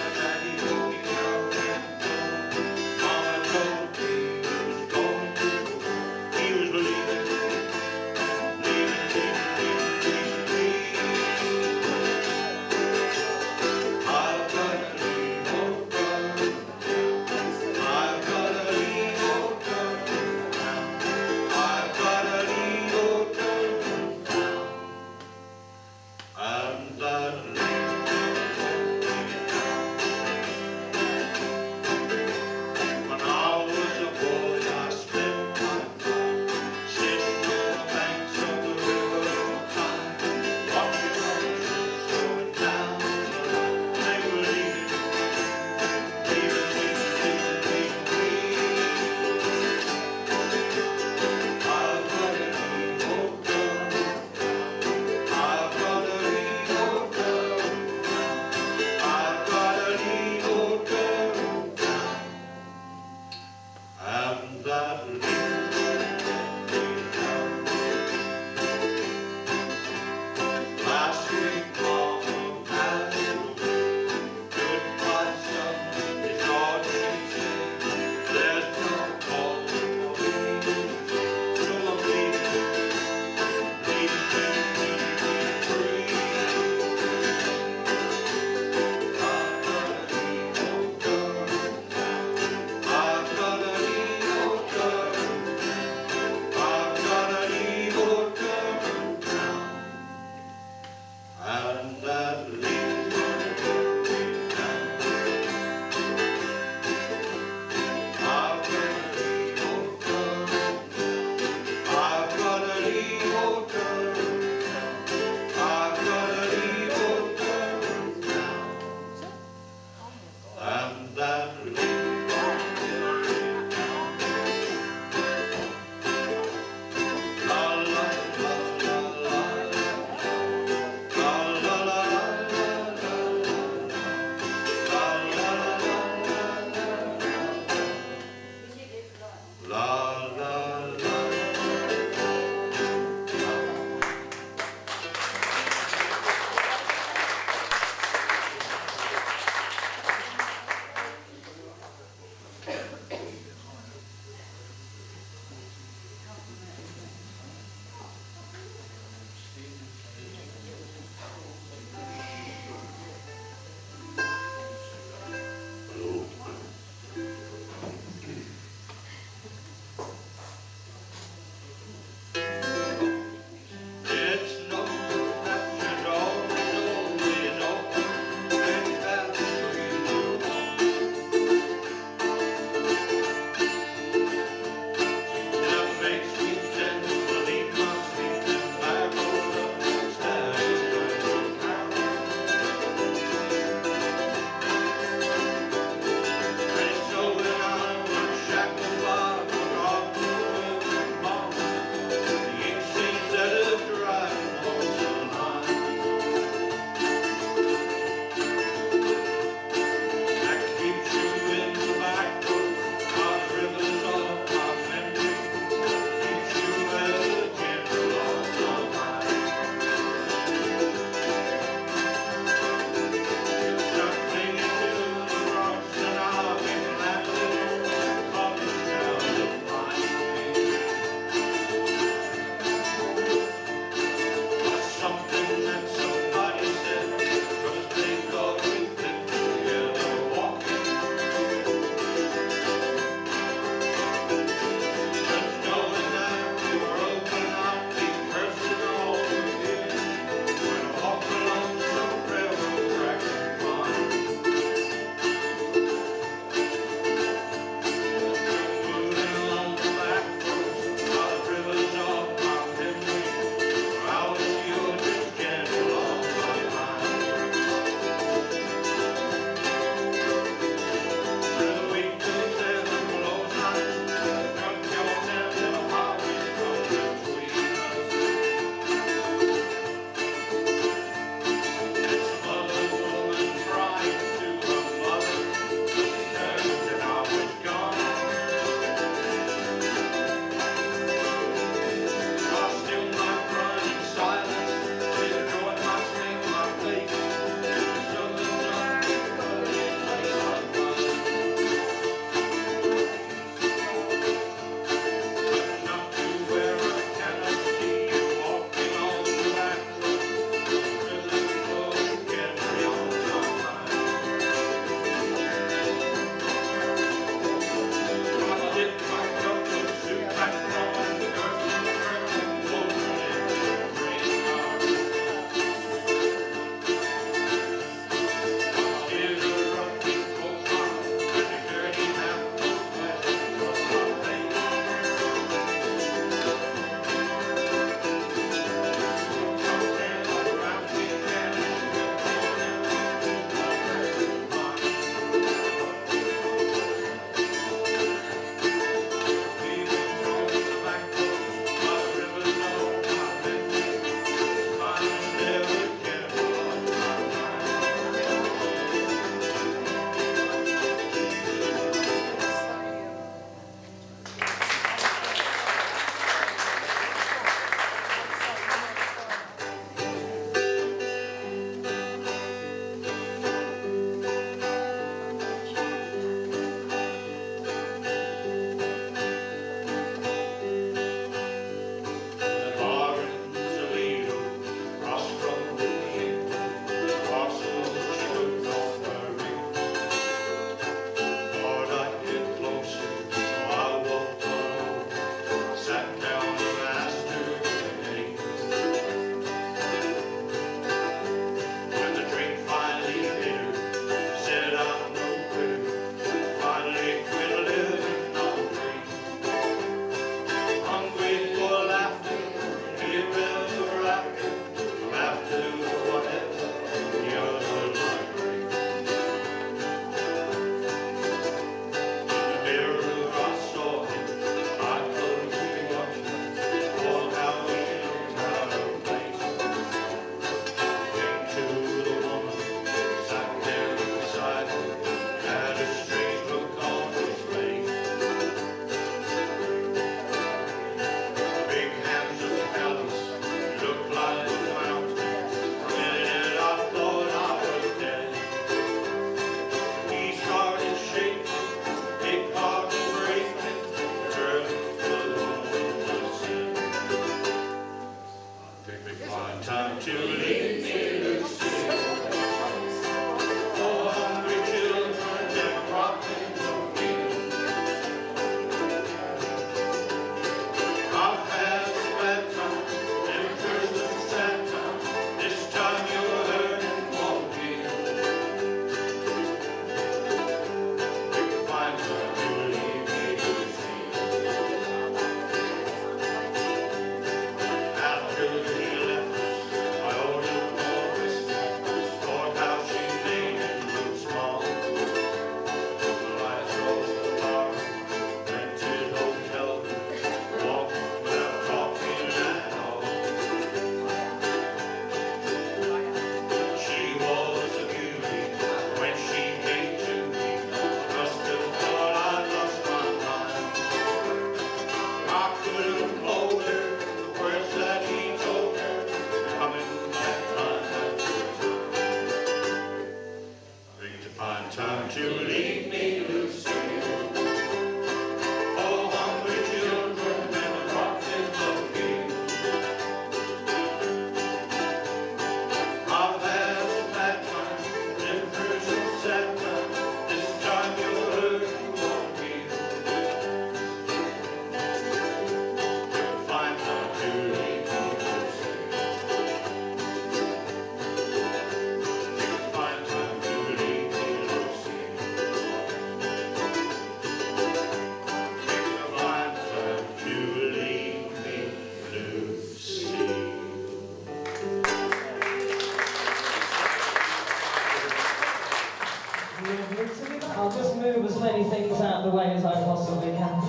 things out of the way as I possibly can.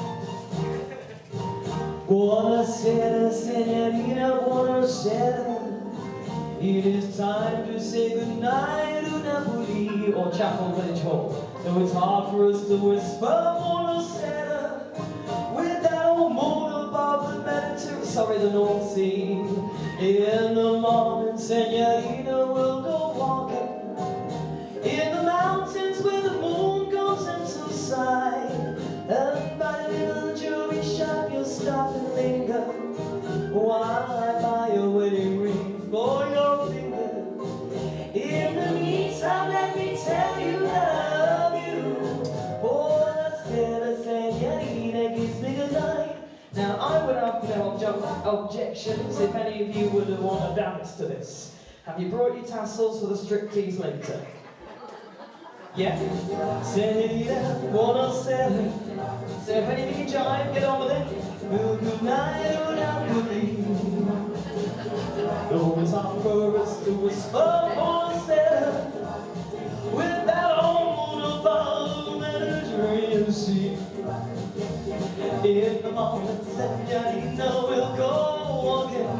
Buonasera, signorina, buonasera. It is time to say goodnight to Napoli or Chapel Village Hall. Though it's hard for us to whisper buonasera with that old moon above the Mediterranean, sorry, the North Sea. In the morning, signorina, we'll go walking in the mountains where the moon goes into sight. And by the little jewelry shop you'll stop and linger while I buy a wedding ring for your finger. In the meantime, let me tell you that I love you. Buonasera, signorina, kiss me goodnight. Now I would have no objections if any of you would want to dance to this. Have you brought your tassels for the striptease later? Yeah? Signorina, buonasera. So if any of you jive, get on with it. Well, good night, or Napoli. Though it's hard for us to whisper buonasera with that old moon above the Mediterranean Sea. In the morning, signorina, we'll go walking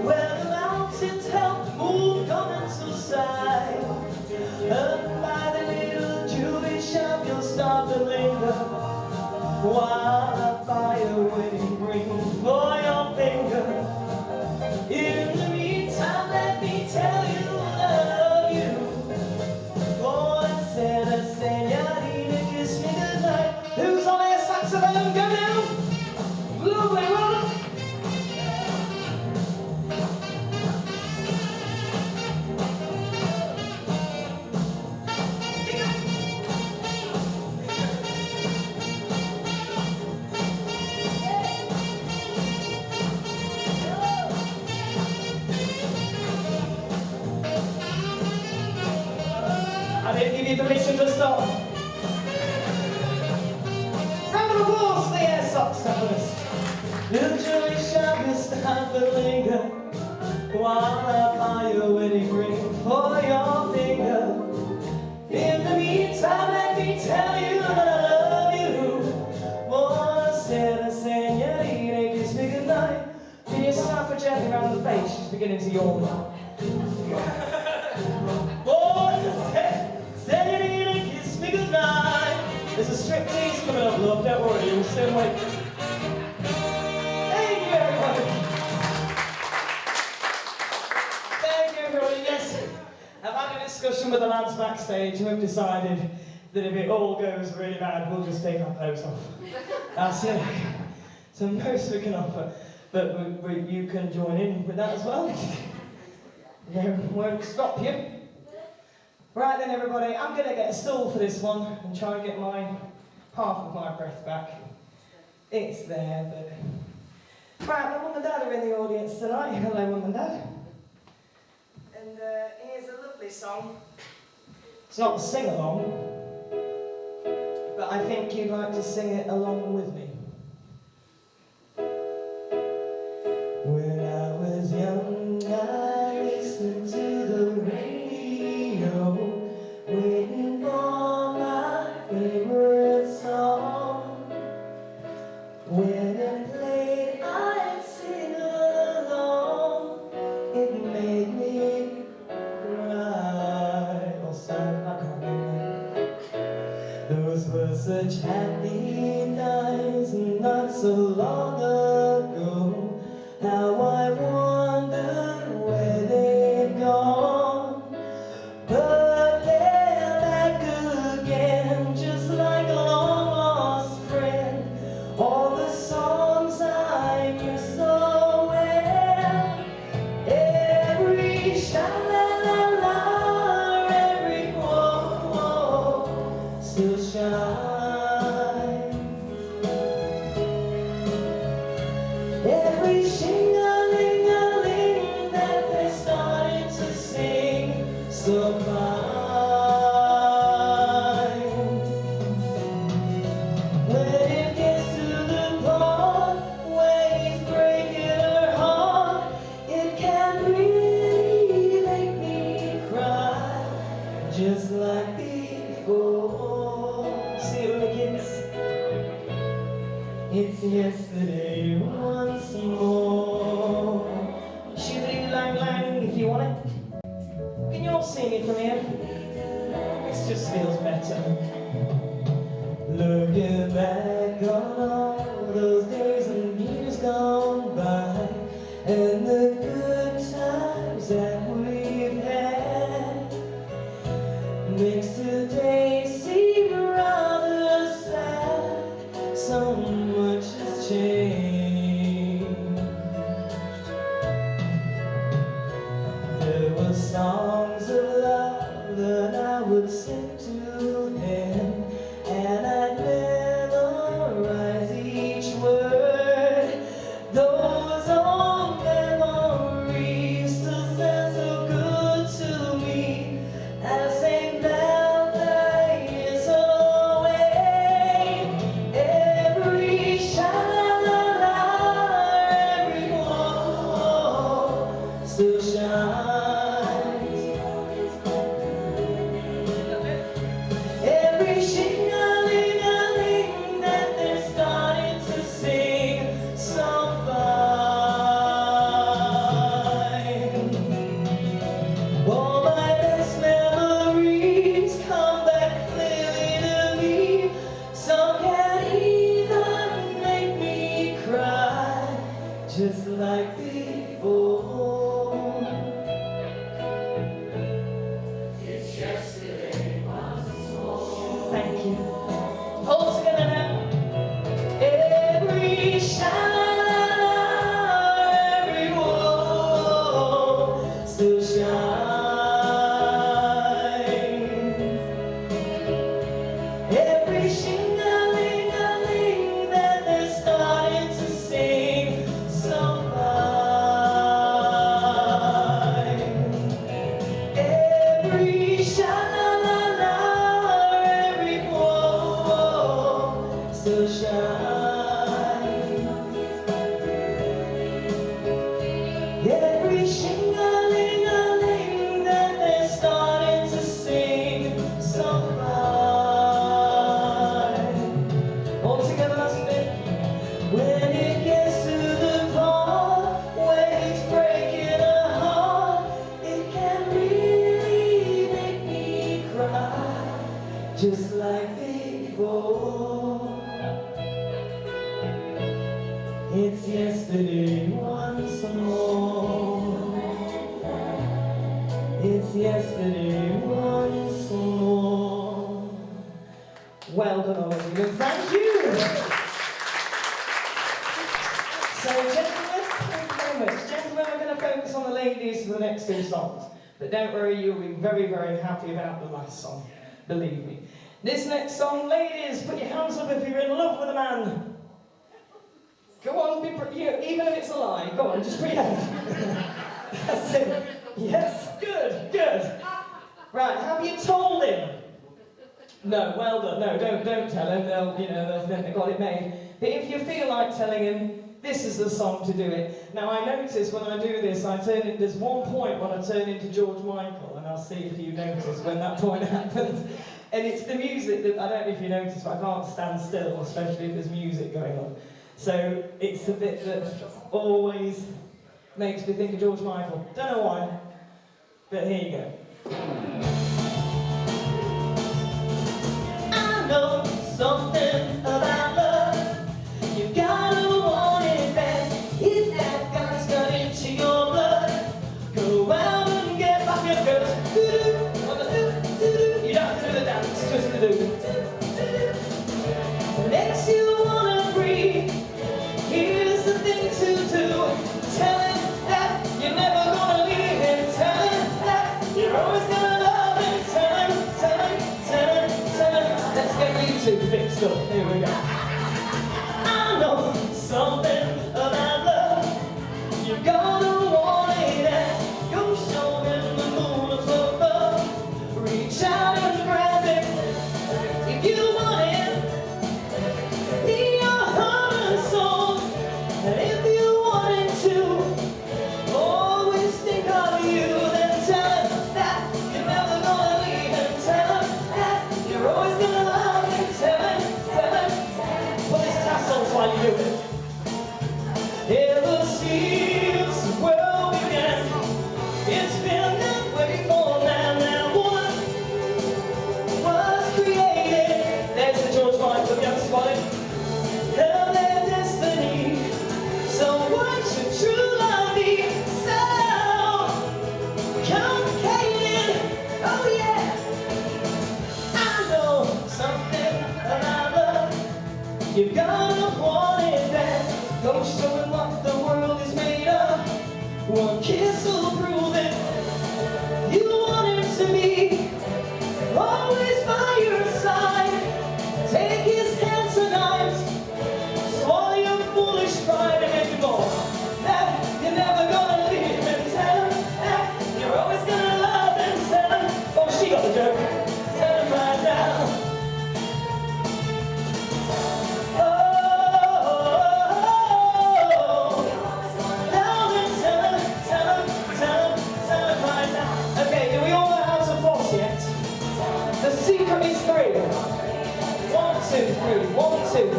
where the mountains help the moon come into sight. And by the little jewelry shop you'll stop to linger while I buy a wedding ring for your finger. In the meantime, let me tell you I love you. Buonasera, signorina, kiss me goodnight. Who's on their saxophone? Go now! Lovely, roll! I didn't give you permission to stop. Round of applause for the air saxophonist. Little jewelry shop is start to linger while I buy a wedding ring for your finger. In the meantime, let me tell you that I love you. Buonasera, signorina, kiss me goodnight. Can you start for Jenny around the face? She's beginning to yawn now. Signorina, kiss me goodnight. There's a striptease coming up, love. Don't worry, you'll soon wait. Thank you, everybody. Thank you, everybody. Yes, I've had a discussion with the lads backstage who have decided that if it all goes really bad, we'll just take our clothes off. That's it. So most we can offer, but you can join in with that as well. They won't stop you. Right then, everybody, I'm going to get a stool for this one and try and get half of my breath back. It's there, but... Right, my mum and dad are in the audience tonight. Hello, mum and dad. And here's a lovely song. It's not a sing-along, but I think you'd like to sing it along with me. When I was young, I listened to the radio, waiting for my favorite song. When it played, I'd sing along. It made me cry. Or sad, I can't remember. Those were such happy times, not so long ago. How I wondered where they'd gone. But they're back again, just like a long-lost friend. All the songs I knew so well, every sha-la-la-la, every whoa-whoa still shines. Every shing-a-ling-a-ling that they started to sing so fine. When it gets to the part where he's breaking her heart, it can really make me cry, just like before. See it, Mickey? It's yesterday once more. Shibbity lang lang if you want it. Can you all sing it from here? This just feels better. Looking back on all those days and years gone by, and the good times that we've had, makes today seem rather sad. So much has changed. There were songs of love that I would sing to him, and I'd memorize each word. Those old memories still sound so good to me as they melt the years away. Every sha-la-la-la, every wall still shines. Every shing-a-ling-a-ling that they're starting to sing so fine. All my best memories come back clearly to me. Some can even make me cry, just like before. It's yesterday once more. Thank you. All together now. Every shine, every wall still shines. Every shing-a-ling-a-ling that they're starting to sing so fine. Every sha-la-la-la, every wall still shines. Every shing-a-ling-a-ling that they're starting to sing so fine. All together, let's sing. When it gets to the part where it's breaking a heart, it can really make me cry, just like before. It's yesterday once more. It's yesterday once more. Well done, all of you. Thank you. So, gentlemen, thank you very much. Gentlemen, we're going to focus on the ladies for the next two songs. But don't worry, you'll be very, very happy about the last song. Believe me. This next song, ladies, put your hands up if you're in love with a man. Go on, even if it's a lie, go on, just put your hand. That's it. Yes, good, good. Right, have you told him? No, well done. No, don't tell him. They'll think they got it made. But if you feel like telling him, this is the song to do it. Now, I notice when I do this, there's one point when I turn into George Michael, and I'll see if you notice when that point happens. And it's the music that, I don't know if you notice, but I can't stand still, especially if there's music going on. So it's a bit that always makes me think of George Michael. Don't know why, but here you go. I know something about love. You gotta want it bad. If that guy's got into your blood, go out and get back your girls. You don't have to do the dance, just the do. Makes you wanna breathe. Here's the thing to do. Tell him that you're never gonna leave him. Tell him that you're always gonna love him. Tell him, tell him, tell him, tell him. Let's get you two fixed up. Here we go. I know something about love. You're gonna want it and go show him the moon above. Reach out and grab it if you want it. Be your heart and soul. And if you wanted to always think of you, then tell him that you're never gonna leave him. Tell him that you're always gonna love him. Tell him, tell him, 2, 3, 1, 2, 3,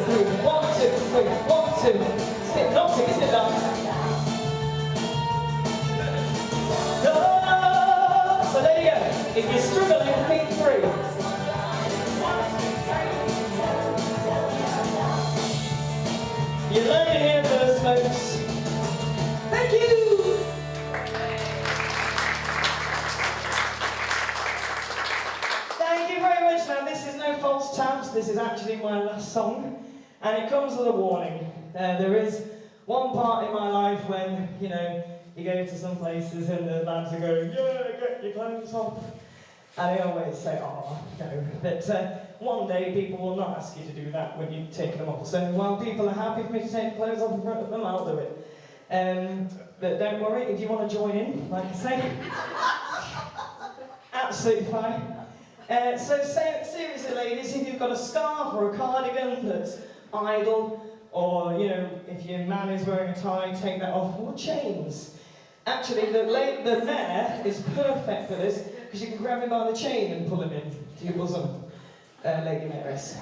1, 2, 3, 1, 2. It's hypnotic, isn't it, that? So there you go. If you're struggling, feet through. You're learning here first, folks. Thank you. Thank you very much. Now, this is no false taps. This is actually my last song, and it comes with a warning. There is one part in my life when, you know, you go to some places and the lads are going, yeah, get your clothes off. And they always say, oh, no. But one day people will not ask you to do that when you take them off. So while people are happy for me to take clothes off in front of them, I'll do it. But don't worry, if you want to join in, like I say, absolutely fine. So seriously, ladies, if you've got a scarf or a cardigan that's idle, or, you know, if your man is wearing a tie, take that off, or chains. Actually, the mare is perfect for this, because you can grab him by the chain and pull him in to your bosom, Lady Mayoress.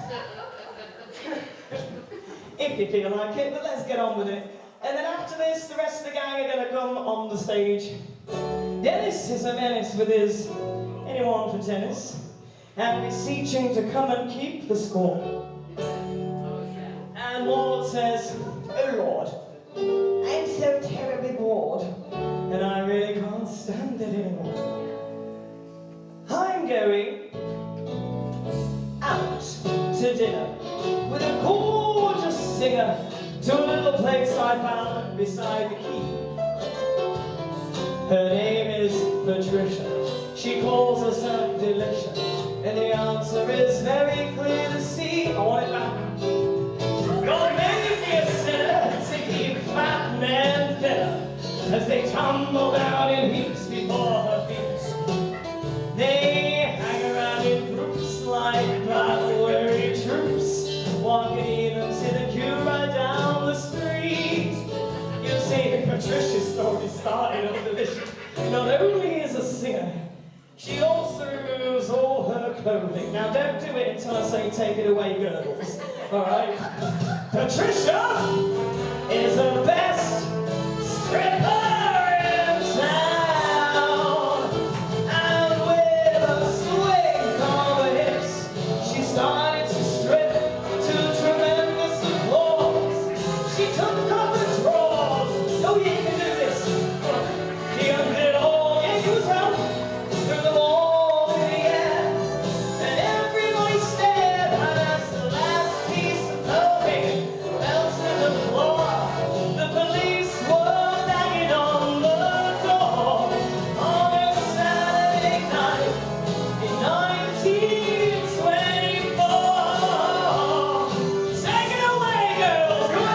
If you feel like it, but let's get on with it. And then after this, the rest of the gang are going to come on the stage. Dennis is a menace with his anyone for tennis, and beseeching to come and keep the score. And Ward says, oh Lord, I'm so terribly bored, and I really can't stand it anymore. I'm going out to dinner with a gorgeous singer to a little place I found beside the quay. Her name is Patricia. She calls herself delicious, and the answer is very clear to see. I want it back. God made me a sinner to keep fat men thinner as they tumble down in heaps before her feet. They hang around in groups like battle-weary troops, walking even to the queue right down the street. You see, Patricia's story started on the vision. Not only is a singer, she also removes all her clothing. Now don't do it until I say take it away, girls. Alright? Patricia is the best stripper in town. And with a swing on the hips, she started to strip to tremendous applause. She took off her drawers. Oh, you can do this. She undid all, yeah, you as well. Threw them all in the air. And everybody stared at us. The last piece of clothing fell to the floor. The police were banging on the door on a Saturday night in 1924. Take it away, girls. Come on.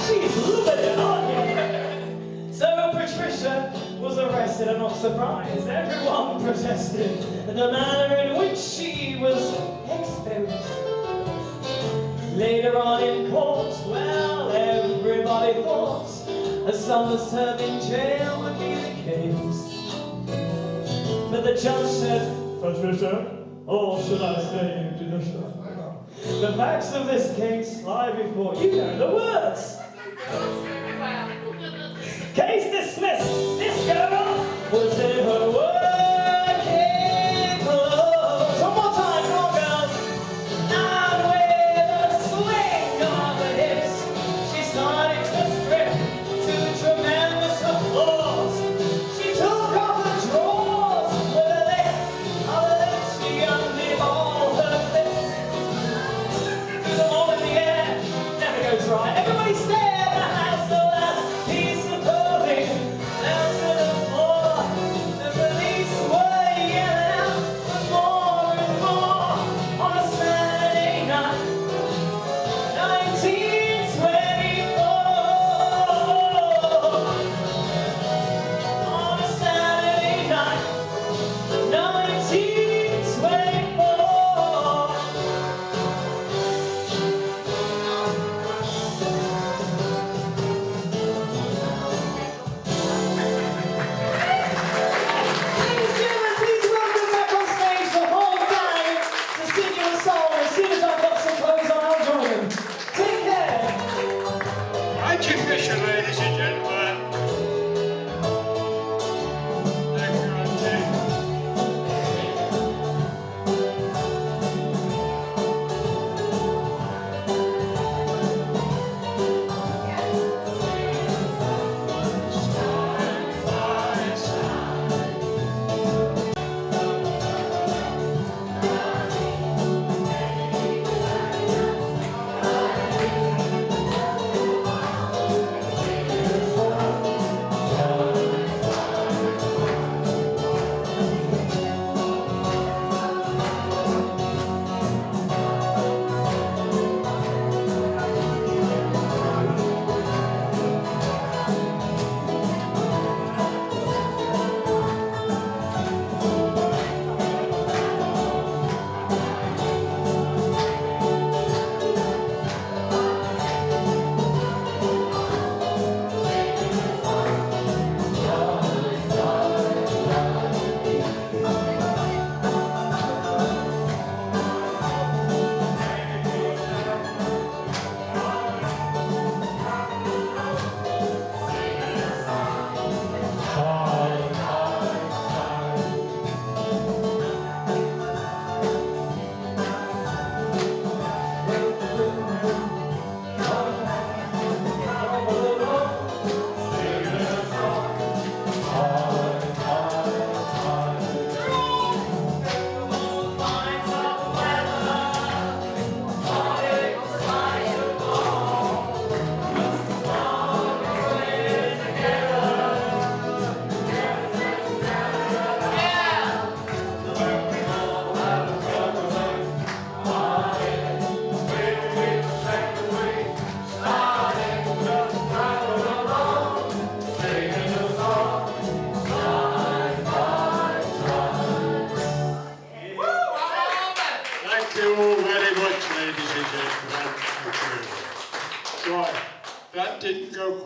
She's loving it, aren't you? So Patricia was arrested, and not surprised, everyone protested the manner in which she was exposed. Later on in court, well, everybody thought a summer's term in jail would be the case. But the judge said, Patricia, or should I say Patricia, the facts of this case lie before you. Know the words. Case dismissed. This girl was in her working clothes. One more time, come on, girls. And with a swing on the hips, she started to strip to tremendous applause. She took off her drawers with a lift of her lips. She undid all her lips. Threw them all in the air. Never goes right. Everybody stared as the last piece of clothing fell to the floor.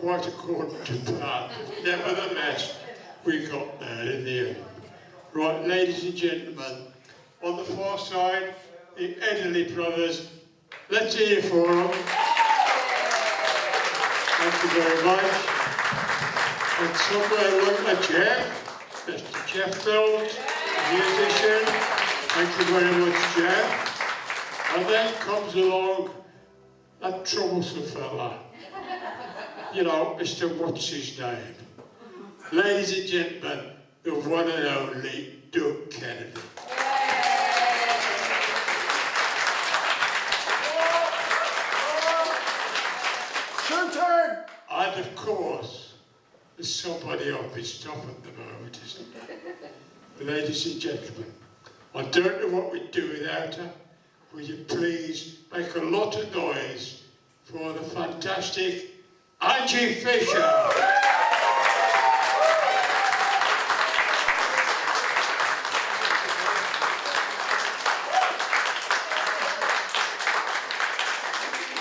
quite according to plan. Nevertheless, we got there in the end. Right, ladies and gentlemen, on the far side, the Edderley brothers. Let's hear for them. Thank you very much. And somewhere along the Geoff, Mr. Geoff Phillips, musician. Thank you very much, Geoff. And then comes along that troublesome fella. You know, Mr. What's his name? Ladies and gentlemen, the one and only Doug Kennedy. And of course, there's somebody up his top at the moment, isn't there? Ladies and gentlemen, I don't know what we'd do without her. Will you please make a lot of noise for the fantastic Angie Fisher.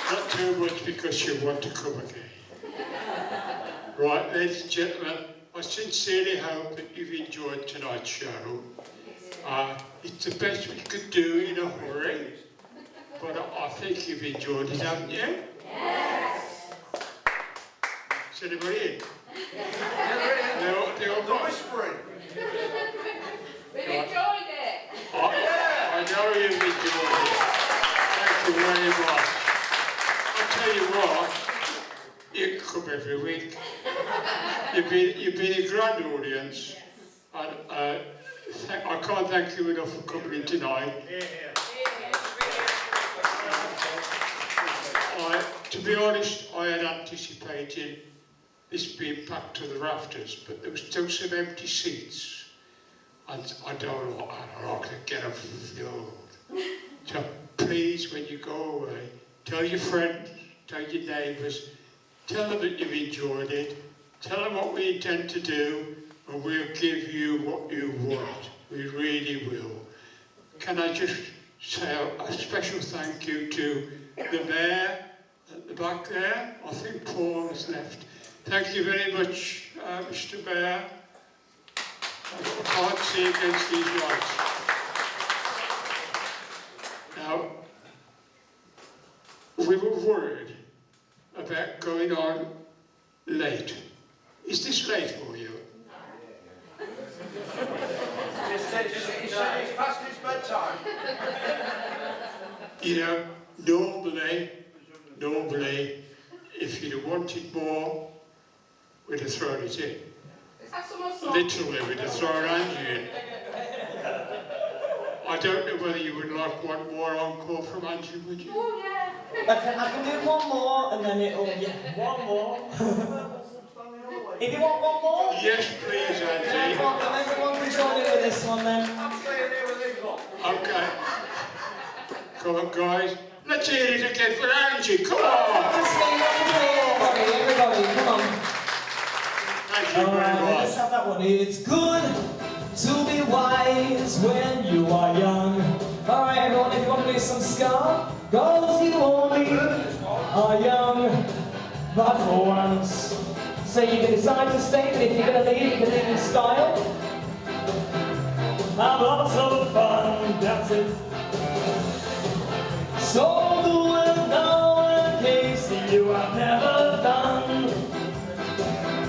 Not too much because she'll want to come again. Right, ladies and gentlemen, I sincerely hope that you've enjoyed tonight's show. It's the best we could do in a hurry, but I think you've enjoyed it, haven't you? Yes! Is anybody in? They're all whispering. We've enjoyed it! I know you've enjoyed it. Thank you very much. I'll tell you what, you come every week. You've been a grand audience, and I can't thank you enough for coming in tonight. To be honest, I had anticipated this being packed to the rafters, but there was still some empty seats, and I don't know how I can get them filled. So please, when you go away, tell your friends, tell your neighbours, tell them that you've enjoyed it, tell them what we intend to do, and we'll give you what you want. We really will. Can I just say a special thank you to the mayor at the back there? I think Paul has left. Thank you very much, Mr. Mayor. I can't see against these lights. Now, we were worried about going on late. Is this late for you? He said it's past his bedtime. You know, normally, if you'd have wanted more, we'd have thrown it in. Literally, we'd have thrown Angie in. I don't know whether you would like one more encore from Angie, would you? Oh, yeah. I can do one more, and then it'll... Yeah, one more. If you want one more... Yes, please, Angie. Come on, everyone can join in with this one, then. I'm staying here with him, lot. Okay. Come on, guys. Let's hear it again for Angie. Come on. Everybody, come on. Thank you very much. Let's have that one. It's good to be wise when you are young. All right, everyone, if you want to do some ska, cause you only are young. But for once, so you can decide to stay, but if you're going to leave, you can leave in style. Have lots of fun, that's it. So do it now in case you have never done.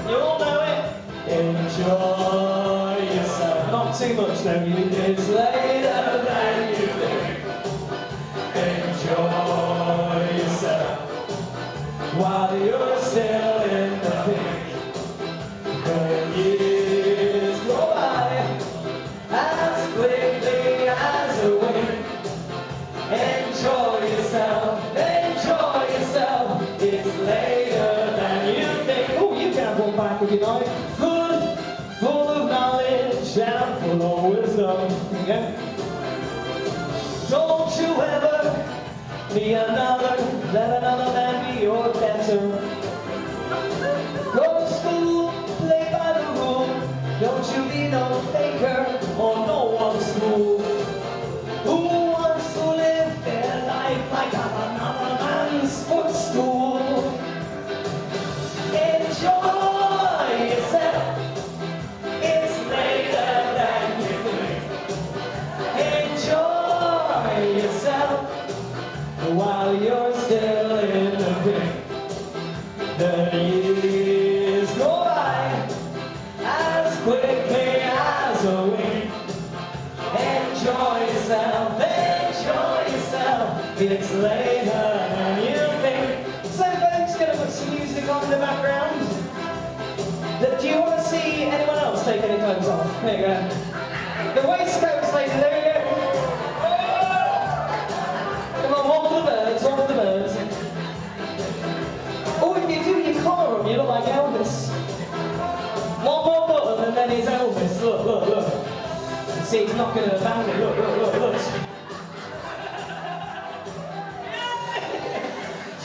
You'll know it. Enjoy yourself. Not too much though, it's later than you think. Enjoy yourself while you're still in the thick. The years go by as quickly as a wink. Enjoy yourself, it's later than you think. Oh, you can have one back with your knife. Good, full of knowledge and full of wisdom. Yeah. Don't you ever be another, let another man be your better. Go to school, play by the rule. Don't you be no faker or no one's fool. Who wants to live their life like I'm another man's footstool? Enjoy It's later than you think. So folks, gonna put some music on in the background. Do you want to see anyone else take any clothes off? There you go. The waistcoats, lady, there you go. Come on, one for the birds, one for the birds. Oh, if you do your collar on, you look like Elvis. One more button and then he's Elvis. Look, look, look. See, he's not going to abandon it. Look, look, look, look.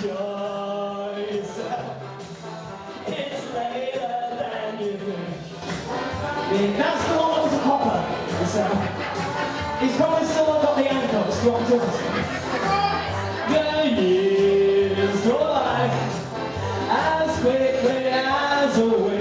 Joyce, it's later than you think. That's the one that was a copper. He's probably still not got the handcuffs. Do you want to the years go by as quickly as a